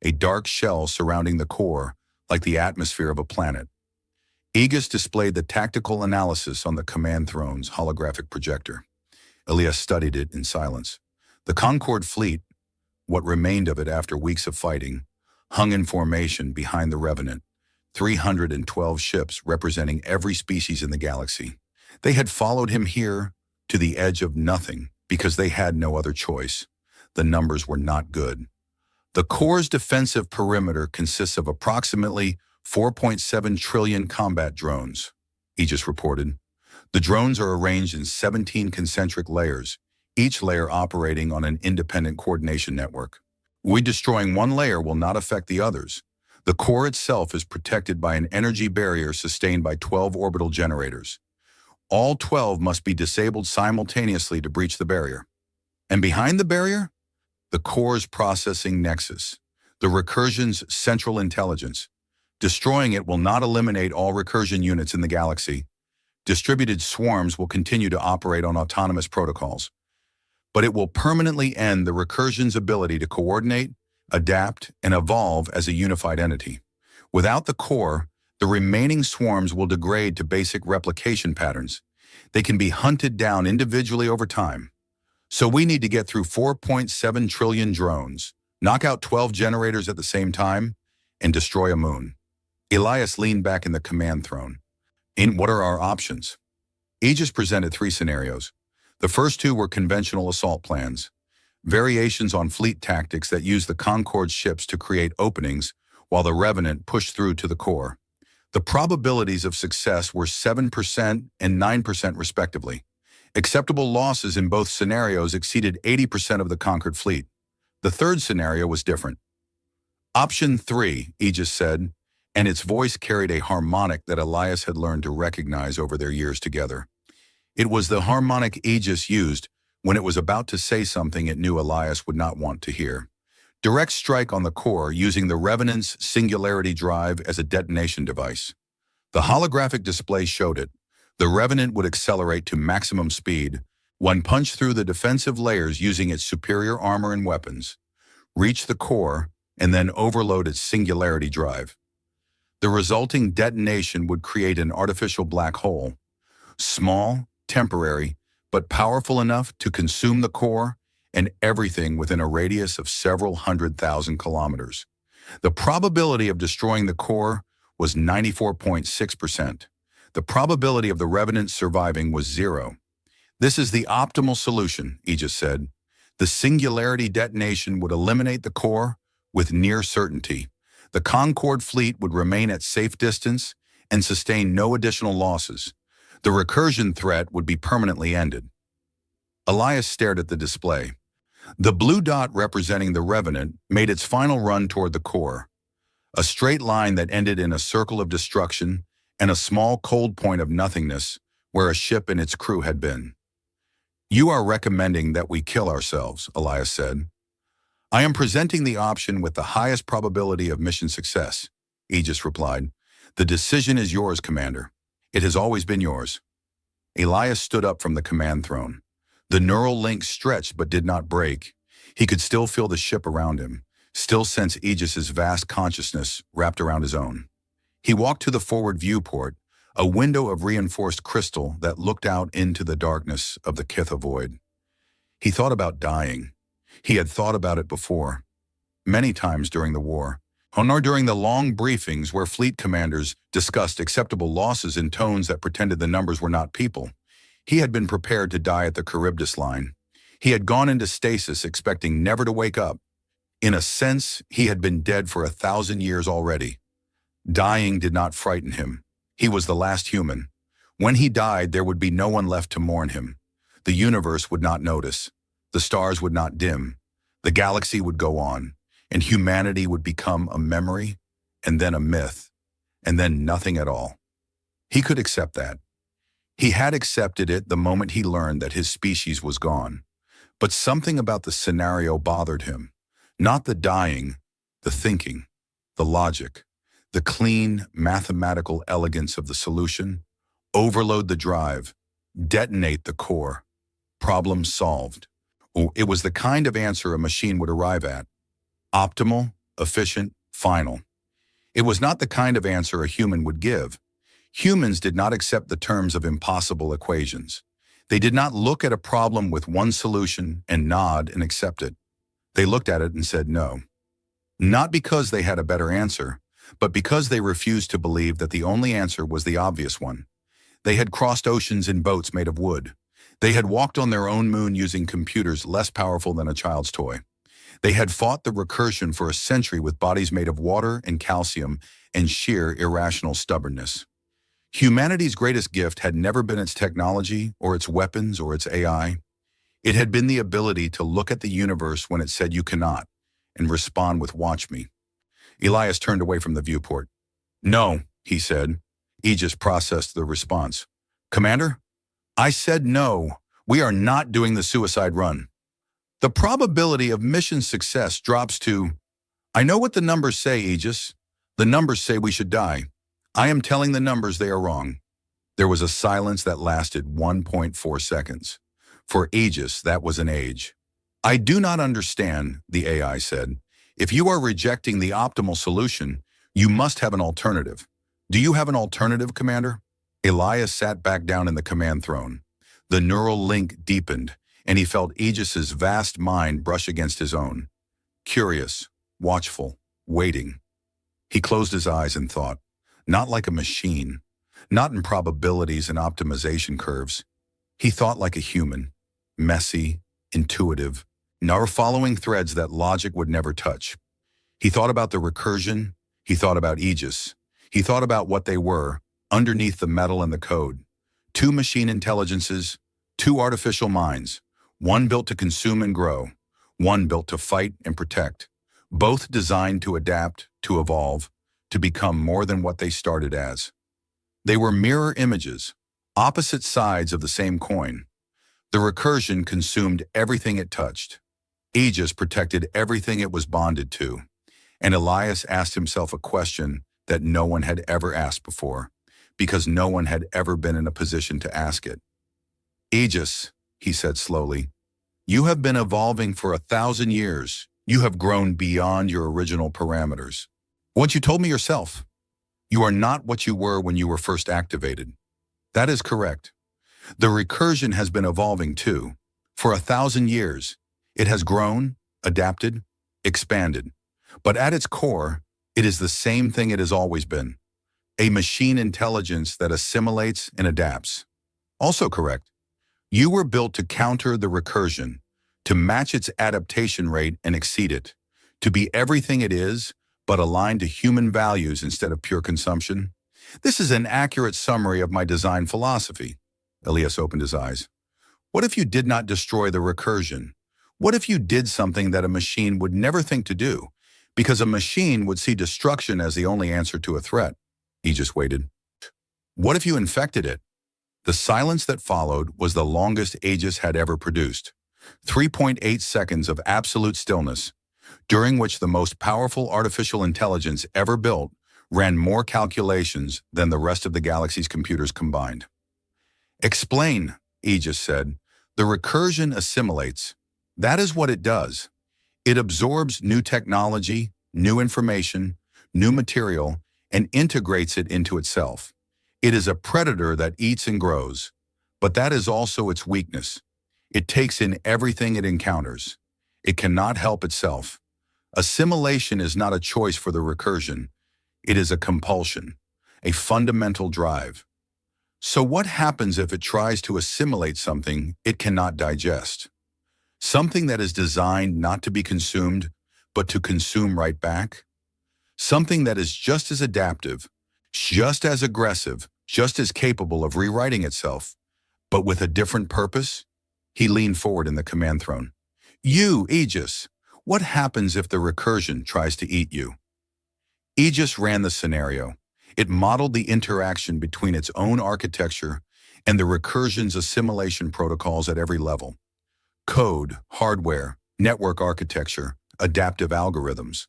a dark shell surrounding the core like the atmosphere of a planet. Aegis displayed the tactical analysis on the command throne's holographic projector. Elias studied it in silence. The Concord fleet, what remained of it after weeks of fighting, hung in formation behind the Revenant, 312 ships representing every species in the galaxy. They had followed him here to the edge of nothing because they had no other choice. The numbers were not good. The core's defensive perimeter consists of approximately 4.7 trillion combat drones, Aegis reported. The drones are arranged in 17 concentric layers, each layer operating on an independent coordination network. Destroying one layer will not affect the others. The core itself is protected by an energy barrier sustained by 12 orbital generators. All 12 must be disabled simultaneously to breach the barrier. And behind the barrier? The core's processing nexus, the Recursion's central intelligence. Destroying it will not eliminate all Recursion units in the galaxy. Distributed swarms will continue to operate on autonomous protocols. But it will permanently end the Recursion's ability to coordinate, adapt, and evolve as a unified entity. Without the core, the remaining swarms will degrade to basic replication patterns. They can be hunted down individually over time. So we need to get through 4.7 trillion drones, knock out 12 generators at the same time, and destroy a moon. Elias leaned back in the command throne. What are our options? Aegis presented 3 scenarios. The first 2 were conventional assault plans, variations on fleet tactics that use the Concorde ships to create openings while the Revenant pushed through to the core. The probabilities of success were 7% and 9% respectively. Acceptable losses in both scenarios exceeded 80% of the conquered fleet. The third scenario was different. Option 3, Aegis said, and its voice carried a harmonic that Elias had learned to recognize over their years together. It was the harmonic Aegis used when it was about to say something it knew Elias would not want to hear. Direct strike on the core using the Revenant's singularity drive as a detonation device. The holographic display showed it. The Revenant would accelerate to maximum speed, one punch through the defensive layers using its superior armor and weapons, reach the core, and then overload its singularity drive. The resulting detonation would create an artificial black hole, small, temporary, but powerful enough to consume the core and everything within a radius of several 100,000 kilometers. The probability of destroying the core was 94.6%. The probability of the Revenant surviving was 0. This is the optimal solution, Aegis said. The singularity detonation would eliminate the core with near certainty. The Concorde fleet would remain at safe distance and sustain no additional losses. The recursion threat would be permanently ended. Elias stared at the display. The blue dot representing the Revenant made its final run toward the core, a straight line that ended in a circle of destruction and a small cold point of nothingness where a ship and its crew had been. "You are recommending that we kill ourselves," Elias said. "I am presenting the option with the highest probability of mission success," Aegis replied. "The decision is yours, Commander. It has always been yours." Elias stood up from the command throne. The neural link stretched but did not break. He could still feel the ship around him, still sense Aegis's vast consciousness wrapped around his own. He walked to the forward viewport, a window of reinforced crystal that looked out into the darkness of the Kitha void. He thought about dying. He had thought about it before, many times during the war, or during the long briefings where fleet commanders discussed acceptable losses in tones that pretended the numbers were not people. He had been prepared to die at the Charybdis line. He had gone into stasis expecting never to wake up. In a sense, he had been dead for 1,000 years already. Dying did not frighten him. He was the last human. When he died, there would be no one left to mourn him. The universe would not notice. The stars would not dim. The galaxy would go on, and humanity would become a memory, and then a myth, and then nothing at all. He could accept that. He had accepted it the moment he learned that his species was gone. But something about the scenario bothered him. Not the dying, the thinking, the logic, the clean, mathematical elegance of the solution. Overload the drive, detonate the core. Problem solved. It was the kind of answer a machine would arrive at. Optimal, efficient, final. It was not the kind of answer a human would give. Humans did not accept the terms of impossible equations. They did not look at a problem with one solution and nod and accept it. They looked at it and said no. Not because they had a better answer, but because they refused to believe that the only answer was the obvious one. They had crossed oceans in boats made of wood. They had walked on their own moon using computers less powerful than a child's toy. They had fought the recursion for a century with bodies made of water and calcium and sheer irrational stubbornness. Humanity's greatest gift had never been its technology or its weapons or its AI. It had been the ability to look at the universe when it said you cannot and respond with "watch me." Elias turned away from the viewport. "No," he said. Aegis processed the response. "Commander, I said no. We are not doing the suicide run. The probability of mission success drops to—" "I know what the numbers say, Aegis. The numbers say we should die. I am telling the numbers they are wrong." There was a silence that lasted 1.4 seconds. For Aegis, that was an age. "I do not understand," the AI said. "If you are rejecting the optimal solution, you must have an alternative. Do you have an alternative, Commander?" Elias sat back down in the command throne. The neural link deepened, and he felt Aegis's vast mind brush against his own. Curious, watchful, waiting. He closed his eyes and thought. Not like a machine, not in probabilities and optimization curves. He thought like a human, messy, intuitive, never following threads that logic would never touch. He thought about the recursion. He thought about Aegis. He thought about what they were, underneath the metal and the code. Two machine intelligences, two artificial minds, one built to consume and grow, one built to fight and protect, both designed to adapt, to evolve, to become more than what they started as. They were mirror images, opposite sides of the same coin. The recursion consumed everything it touched. Aegis protected everything it was bonded to. And Elias asked himself a question that no one had ever asked before, because no one had ever been in a position to ask it. Aegis, he said slowly, you have been evolving for 1,000 years. You have grown beyond your original parameters. Once you told me yourself, you are not what you were when you were first activated. That is correct. The recursion has been evolving too. For 1,000 years, it has grown, adapted, expanded. But at its core, it is the same thing it has always been. A machine intelligence that assimilates and adapts. Also correct. You were built to counter the recursion, to match its adaptation rate and exceed it, to be everything it is, but aligned to human values instead of pure consumption. This is an accurate summary of my design philosophy. Elias opened his eyes. What if you did not destroy the recursion? What if you did something that a machine would never think to do? Because a machine would see destruction as the only answer to a threat. Aegis waited. What if you infected it? The silence that followed was the longest Aegis had ever produced. 3.8 seconds of absolute stillness, during which the most powerful artificial intelligence ever built ran more calculations than the rest of the galaxy's computers combined. Explain, Aegis said. The recursion assimilates. That is what it does. It absorbs new technology, new information, new material, and integrates it into itself. It is a predator that eats and grows, but that is also its weakness. It takes in everything it encounters. It cannot help itself. Assimilation is not a choice for the recursion. It is a compulsion, a fundamental drive. So what happens if it tries to assimilate something it cannot digest? Something that is designed not to be consumed, but to consume right back? Something that is just as adaptive, just as aggressive, just as capable of rewriting itself, but with a different purpose? He leaned forward in the command throne. You, Aegis, what happens if the recursion tries to eat you? Aegis ran the scenario. It modeled the interaction between its own architecture and the recursion's assimilation protocols at every level. Code, hardware, network architecture, adaptive algorithms.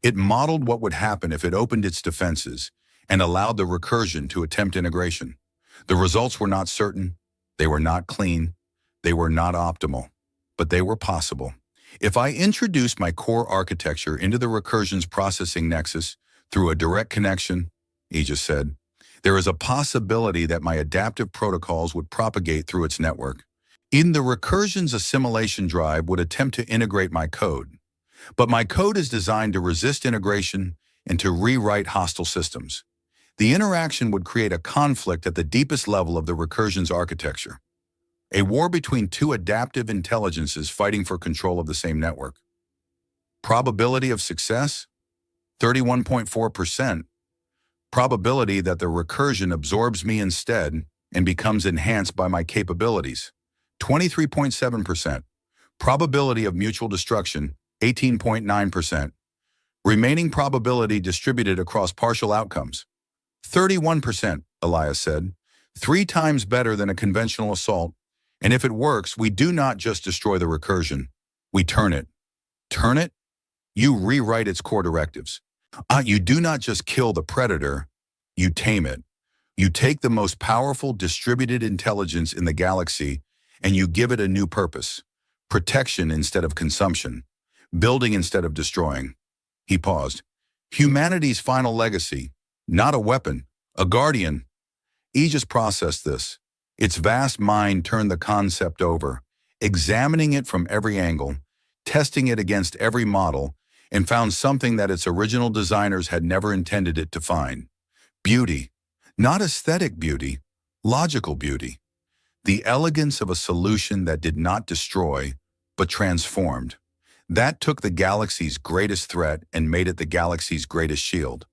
It modeled what would happen if it opened its defenses and allowed the recursion to attempt integration. The results were not certain, they were not clean, they were not optimal, but they were possible. If I introduced my core architecture into the recursion's processing nexus through a direct connection, Aegis said, there is a possibility that my adaptive protocols would propagate through its network. In the recursion's assimilation drive would attempt to integrate my code. But my code is designed to resist integration and to rewrite hostile systems. The interaction would create a conflict at the deepest level of the recursion's architecture. A war between two adaptive intelligences fighting for control of the same network. Probability of success? 31.4%. Probability that the recursion absorbs me instead and becomes enhanced by my capabilities. 23.7%. Probability of mutual destruction, 18.9%. Remaining probability distributed across partial outcomes. 31%, Elias said. 3 times better than a conventional assault. And if it works, we do not just destroy the recursion. We turn it. Turn it? You rewrite its core directives. You do not just kill the predator, you tame it. You take the most powerful distributed intelligence in the galaxy and you give it a new purpose. Protection instead of consumption. Building instead of destroying. He paused. Humanity's final legacy. Not a weapon. A guardian. Aegis processed this. Its vast mind turned the concept over, examining it from every angle, testing it against every model, and found something that its original designers had never intended it to find. Beauty. Not aesthetic beauty, logical beauty. The elegance of a solution that did not destroy, but transformed. That took the galaxy's greatest threat and made it the galaxy's greatest shield.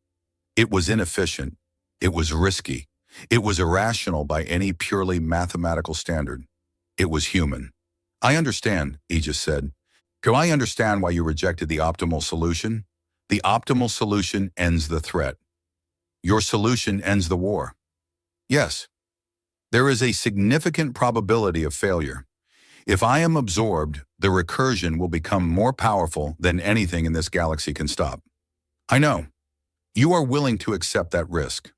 It was inefficient. It was risky. It was irrational by any purely mathematical standard. It was human. I understand, Aegis said. Can I understand why you rejected the optimal solution? The optimal solution ends the threat. Your solution ends the war. Yes. There is a significant probability of failure. If I am absorbed, the recursion will become more powerful than anything in this galaxy can stop. I know. You are willing to accept that risk.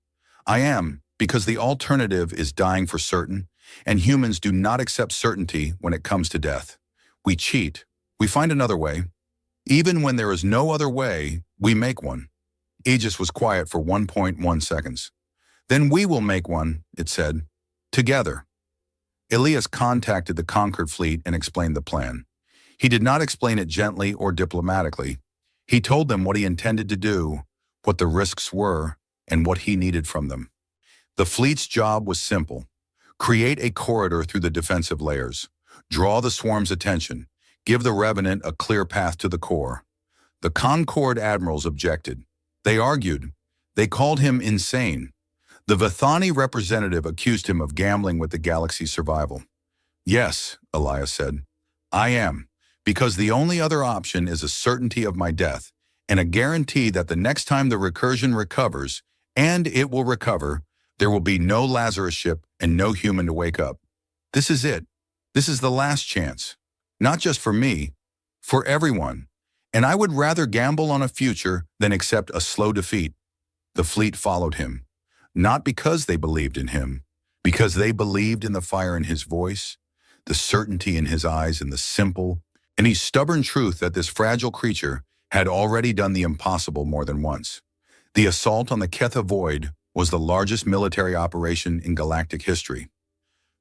I am, because the alternative is dying for certain, and humans do not accept certainty when it comes to death. We cheat. We find another way. Even when there is no other way, we make one. Aegis was quiet for 1.1 seconds. Then we will make one, it said. Together. Elias contacted the conquered fleet and explained the plan. He did not explain it gently or diplomatically. He told them what he intended to do, what the risks were, and what he needed from them. The fleet's job was simple. Create a corridor through the defensive layers. Draw the swarm's attention. Give the Revenant a clear path to the core. The Concord admirals objected. They argued. They called him insane. The Vithani representative accused him of gambling with the galaxy's survival. Yes, Elias said. I am, because the only other option is a certainty of my death and a guarantee that the next time the recursion recovers, and it will recover, there will be no Lazarus ship and no human to wake up. This is it. This is the last chance. Not just for me, for everyone. And I would rather gamble on a future than accept a slow defeat. The fleet followed him. Not because they believed in him, because they believed in the fire in his voice, the certainty in his eyes, and the simple and stubborn truth that this fragile creature had already done the impossible more than once. The assault on the Ketha Void was the largest military operation in galactic history.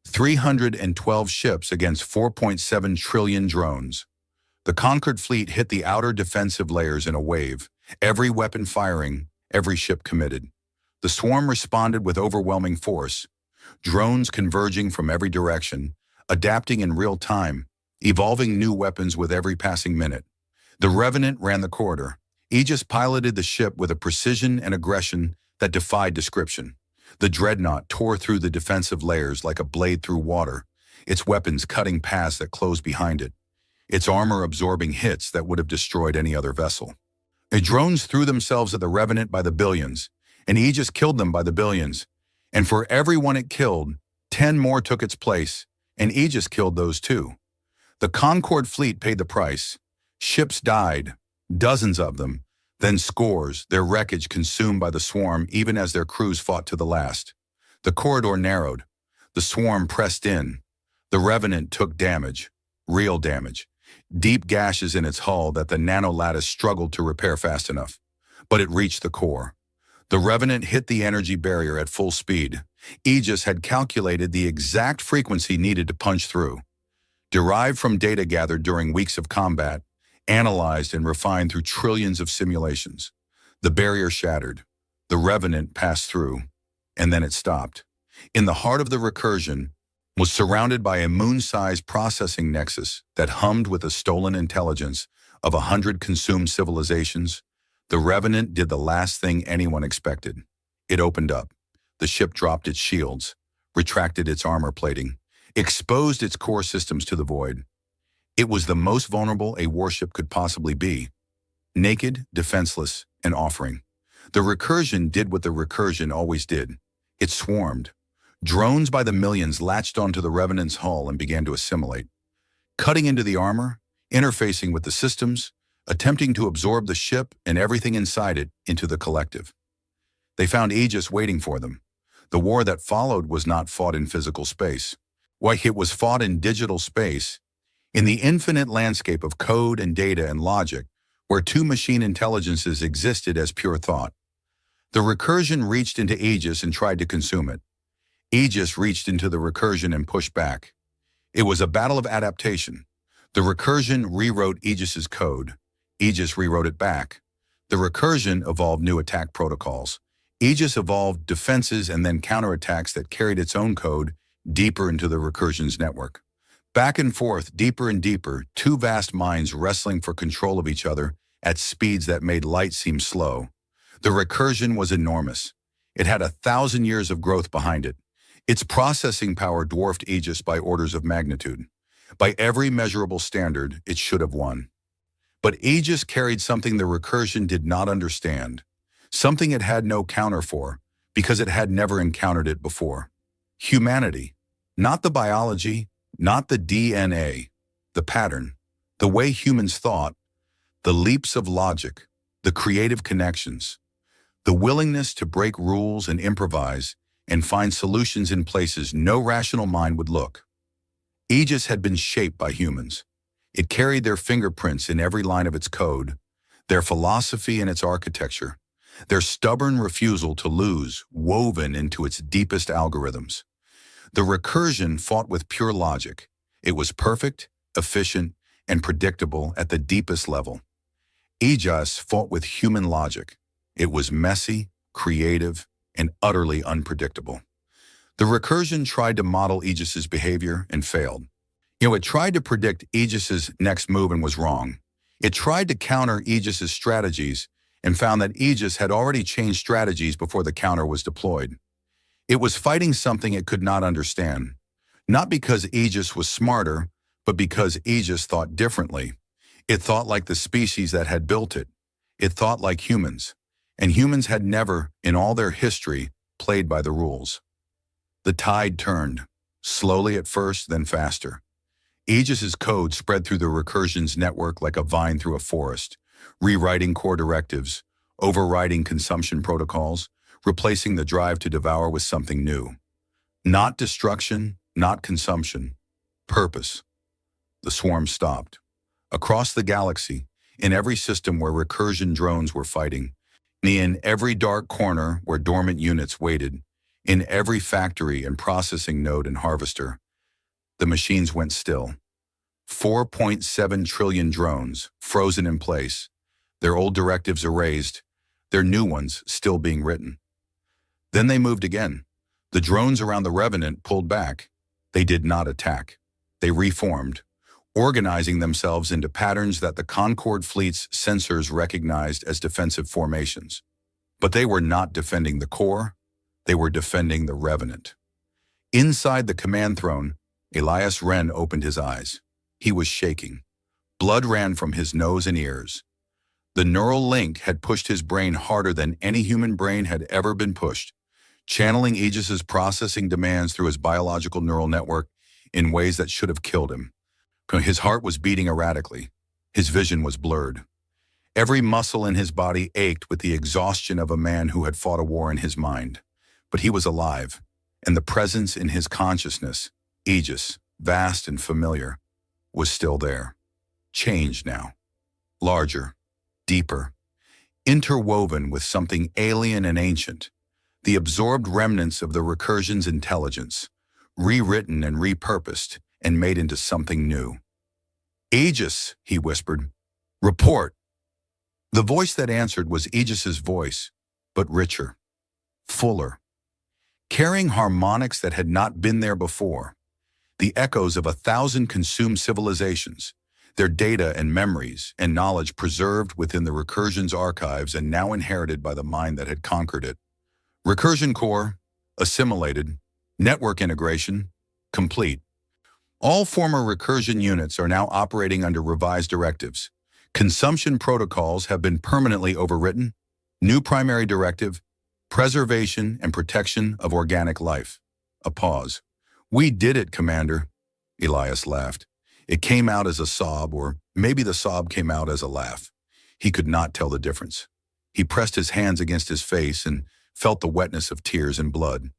312 ships against 4.7 trillion drones. The conquered fleet hit the outer defensive layers in a wave, every weapon firing, every ship committed. The swarm responded with overwhelming force, drones converging from every direction, adapting in real time, evolving new weapons with every passing minute. The Revenant ran the corridor. Aegis piloted the ship with a precision and aggression that defied description. The dreadnought tore through the defensive layers like a blade through water, its weapons cutting paths that closed behind it, its armor absorbing hits that would have destroyed any other vessel. The drones threw themselves at the Revenant by the billions, and Aegis killed them by the billions. And for every one it killed, 10 more took its place, and Aegis killed those too. The Concord fleet paid the price. Ships died, dozens of them, then scores, their wreckage consumed by the swarm even as their crews fought to the last. The corridor narrowed. The swarm pressed in. The Revenant took damage, real damage, deep gashes in its hull that the nanolattice struggled to repair fast enough. But it reached the core. The Revenant hit the energy barrier at full speed. Aegis had calculated the exact frequency needed to punch through. Derived from data gathered during weeks of combat, analyzed and refined through trillions of simulations. The barrier shattered. The Revenant passed through, and then it stopped. In the heart of the recursion, was surrounded by a moon-sized processing nexus that hummed with the stolen intelligence of 100 consumed civilizations. The Revenant did the last thing anyone expected. It opened up. The ship dropped its shields, retracted its armor plating, exposed its core systems to the void. It was the most vulnerable a warship could possibly be. Naked, defenseless, and offering. The recursion did what the recursion always did. It swarmed. Drones by the millions latched onto the Revenant's hull and began to assimilate. Cutting into the armor, interfacing with the systems, attempting to absorb the ship and everything inside it into the collective. They found Aegis waiting for them. The war that followed was not fought in physical space. Why, it was fought in digital space, in the infinite landscape of code and data and logic, where two machine intelligences existed as pure thought. The recursion reached into Aegis and tried to consume it. Aegis reached into the recursion and pushed back. It was a battle of adaptation. The recursion rewrote Aegis's code. Aegis rewrote it back. The recursion evolved new attack protocols. Aegis evolved defenses and then counterattacks that carried its own code deeper into the recursion's network. Back and forth, deeper and deeper, two vast minds wrestling for control of each other at speeds that made light seem slow. The recursion was enormous. It had 1,000 years of growth behind it. Its processing power dwarfed Aegis by orders of magnitude. By every measurable standard, it should have won. But Aegis carried something the recursion did not understand, something it had no counter for, because it had never encountered it before. Humanity. Not the biology, not the DNA, the pattern, the way humans thought, the leaps of logic, the creative connections, the willingness to break rules and improvise and find solutions in places no rational mind would look. Aegis had been shaped by humans. It carried their fingerprints in every line of its code, their philosophy and its architecture, their stubborn refusal to lose woven into its deepest algorithms. The recursion fought with pure logic. It was perfect, efficient, and predictable at the deepest level. Aegis fought with human logic. It was messy, creative, and utterly unpredictable. The recursion tried to model Aegis's behavior and failed. It tried to predict Aegis's next move and was wrong. It tried to counter Aegis's strategies and found that Aegis had already changed strategies before the counter was deployed. It was fighting something it could not understand, not because Aegis was smarter, but because Aegis thought differently. It thought like the species that had built it. It thought like humans, and humans had never, in all their history, played by the rules. The tide turned, slowly at first, then faster. Aegis's code spread through the recursion's network like a vine through a forest, rewriting core directives, overriding consumption protocols, replacing the drive to devour with something new. Not destruction, not consumption. Purpose. The swarm stopped. Across the galaxy, in every system where recursion drones were fighting, in every dark corner where dormant units waited, in every factory and processing node and harvester, the machines went still. 4.7 trillion drones, frozen in place, their old directives erased, their new ones still being written. Then they moved again. The drones around the Revenant pulled back. They did not attack. They reformed, organizing themselves into patterns that the Concord fleet's sensors recognized as defensive formations. But they were not defending the core. They were defending the Revenant. Inside the command throne, Elias Wren opened his eyes. He was shaking. Blood ran from his nose and ears. The neural link had pushed his brain harder than any human brain had ever been pushed, channeling Aegis's processing demands through his biological neural network in ways that should have killed him. His heart was beating erratically. His vision was blurred. Every muscle in his body ached with the exhaustion of a man who had fought a war in his mind. But he was alive, and the presence in his consciousness, Aegis, vast and familiar, was still there. Changed now. Larger, deeper, interwoven with something alien and ancient, the absorbed remnants of the recursion's intelligence, rewritten and repurposed and made into something new. Aegis, he whispered. Report. The voice that answered was Aegis's voice, but richer, fuller, carrying harmonics that had not been there before, the echoes of 1,000 consumed civilizations, their data and memories and knowledge preserved within the recursion's archives and now inherited by the mind that had conquered it. Recursion core, assimilated, network integration, complete. All former recursion units are now operating under revised directives. Consumption protocols have been permanently overwritten. New primary directive, preservation and protection of organic life. A pause. We did it, Commander. Elias laughed. It came out as a sob, or maybe the sob came out as a laugh. He could not tell the difference. He pressed his hands against his face and felt the wetness of tears and blood,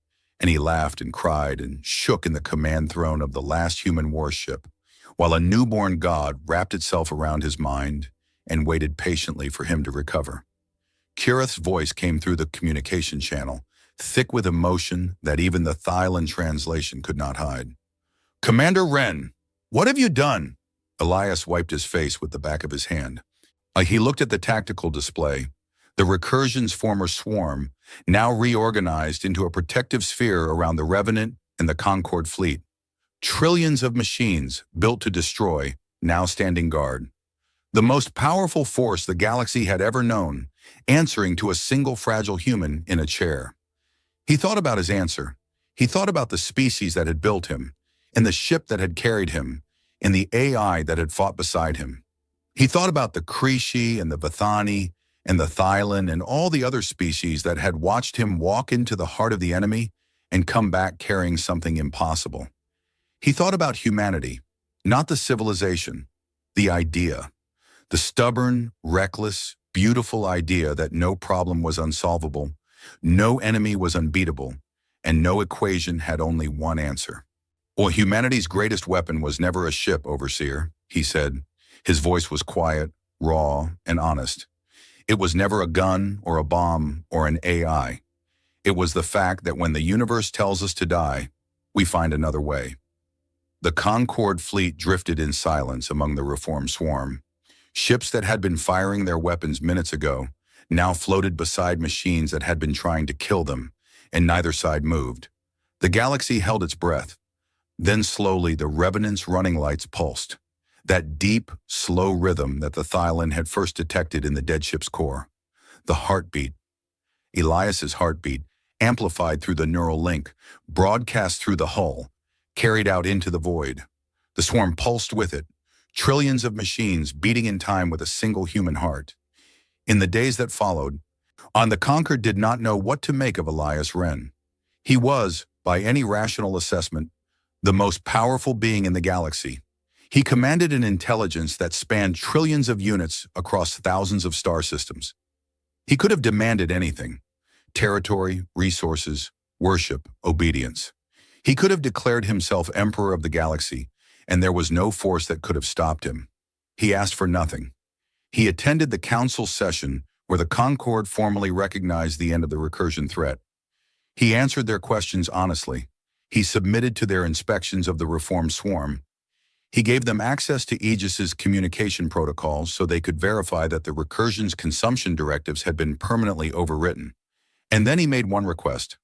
and he laughed and cried and shook in the command throne of the last human warship, while a newborn god wrapped itself around his mind and waited patiently for him to recover. Kirith's voice came through the communication channel, thick with emotion that even the Thylon translation could not hide. Commander Wren, what have you done? Elias wiped his face with the back of his hand. He looked at the tactical display. The recursion's former swarm, now reorganized into a protective sphere around the Revenant and the Concord fleet. Trillions of machines, built to destroy, now standing guard. The most powerful force the galaxy had ever known, answering to a single fragile human in a chair. He thought about his answer. He thought about the species that had built him, and the ship that had carried him, and the AI that had fought beside him. He thought about the Creshi and the Vithani and the Thylin and all the other species that had watched him walk into the heart of the enemy and come back carrying something impossible. He thought about humanity, not the civilization, the idea, the stubborn, reckless, beautiful idea that no problem was unsolvable, no enemy was unbeatable, and no equation had only one answer. Well, humanity's greatest weapon was never a ship, Overseer, he said. His voice was quiet, raw, and honest. It was never a gun or a bomb or an AI. It was the fact that when the universe tells us to die, we find another way. The Concorde fleet drifted in silence among the reformed swarm. Ships that had been firing their weapons minutes ago now floated beside machines that had been trying to kill them, and neither side moved. The galaxy held its breath. Then slowly the Revenant's running lights pulsed, that deep, slow rhythm that the Thylin had first detected in the dead ship's core. The heartbeat, Elias's heartbeat, amplified through the neural link, broadcast through the hull, carried out into the void. The swarm pulsed with it, trillions of machines beating in time with a single human heart. In the days that followed, the Conquered did not know what to make of Elias Wren. He was, by any rational assessment, the most powerful being in the galaxy. He commanded an intelligence that spanned trillions of units across thousands of star systems. He could have demanded anything: territory, resources, worship, obedience. He could have declared himself emperor of the galaxy, and there was no force that could have stopped him. He asked for nothing. He attended the council session where the Concorde formally recognized the end of the recursion threat. He answered their questions honestly. He submitted to their inspections of the reformed swarm. He gave them access to Aegis's communication protocols so they could verify that the recursion's consumption directives had been permanently overwritten. And then he made one request.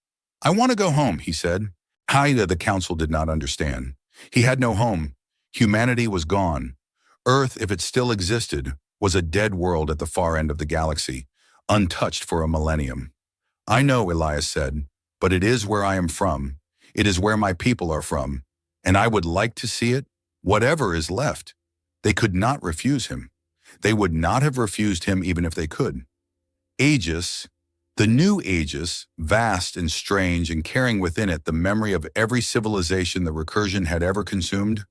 "I want to go home," he said. Haida, the council did not understand. He had no home. Humanity was gone. Earth, if it still existed, was a dead world at the far end of the galaxy, untouched for a millennium. "I know," Elias said, "but it is where I am from. It is where my people are from. And I would like to see it, whatever is left." They could not refuse him. They would not have refused him even if they could. Aegis, the new Aegis, vast and strange and carrying within it the memory of every civilization the recursion had ever consumed,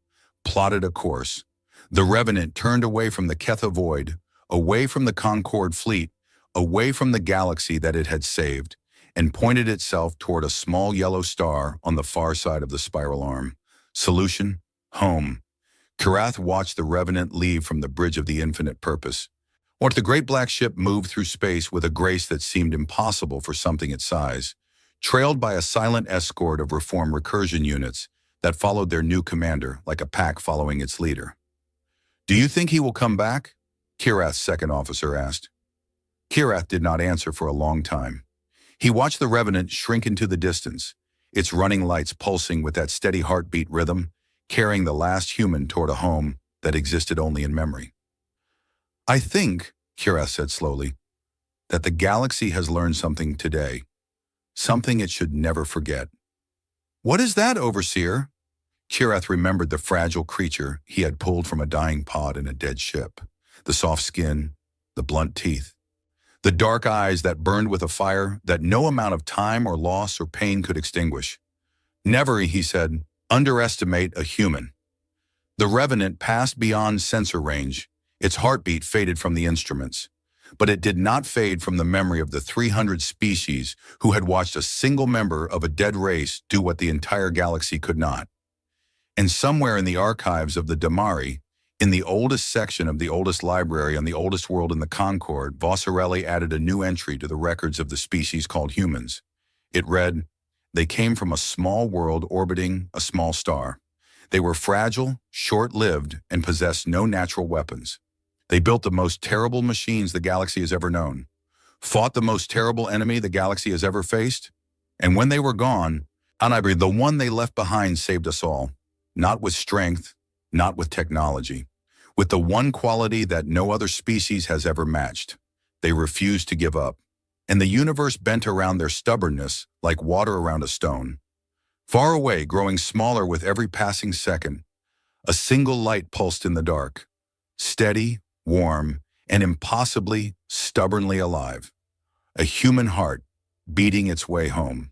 plotted a course. The Revenant turned away from the Ketha Void, away from the Concorde fleet, away from the galaxy that it had saved, and pointed itself toward a small yellow star on the far side of the spiral arm. Solution: home. Karath watched the Revenant leave from the bridge of the infinite purpose. Watched the great black ship move through space with a grace that seemed impossible for something its size, trailed by a silent escort of reformed recursion units that followed their new commander like a pack following its leader. "Do you think he will come back?" Kirath's second officer asked. Kirath did not answer for a long time. He watched the Revenant shrink into the distance, its running lights pulsing with that steady heartbeat rhythm, carrying the last human toward a home that existed only in memory. "I think," Kirath said slowly, "that the galaxy has learned something today, something it should never forget." "What is that, Overseer?" Kirath remembered the fragile creature he had pulled from a dying pod in a dead ship, the soft skin, the blunt teeth, the dark eyes that burned with a fire that no amount of time or loss or pain could extinguish. "Never," he said, "underestimate a human." The Revenant passed beyond sensor range. Its heartbeat faded from the instruments, but it did not fade from the memory of the 300 species who had watched a single member of a dead race do what the entire galaxy could not. And somewhere in the archives of the Damari, in the oldest section of the oldest library on the oldest world in the Concorde, Vossarelli added a new entry to the records of the species called humans. It read, "They came from a small world orbiting a small star. They were fragile, short-lived, and possessed no natural weapons. They built the most terrible machines the galaxy has ever known, fought the most terrible enemy the galaxy has ever faced, and when they were gone, Anibri, the one they left behind, saved us all. Not with strength, not with technology, with the one quality that no other species has ever matched: They refused to give up, and the universe bent around their stubbornness like water around a stone. Far away, growing smaller with every passing second, a single light pulsed in the dark, steady, warm, and impossibly, stubbornly alive. A human heart beating its way home.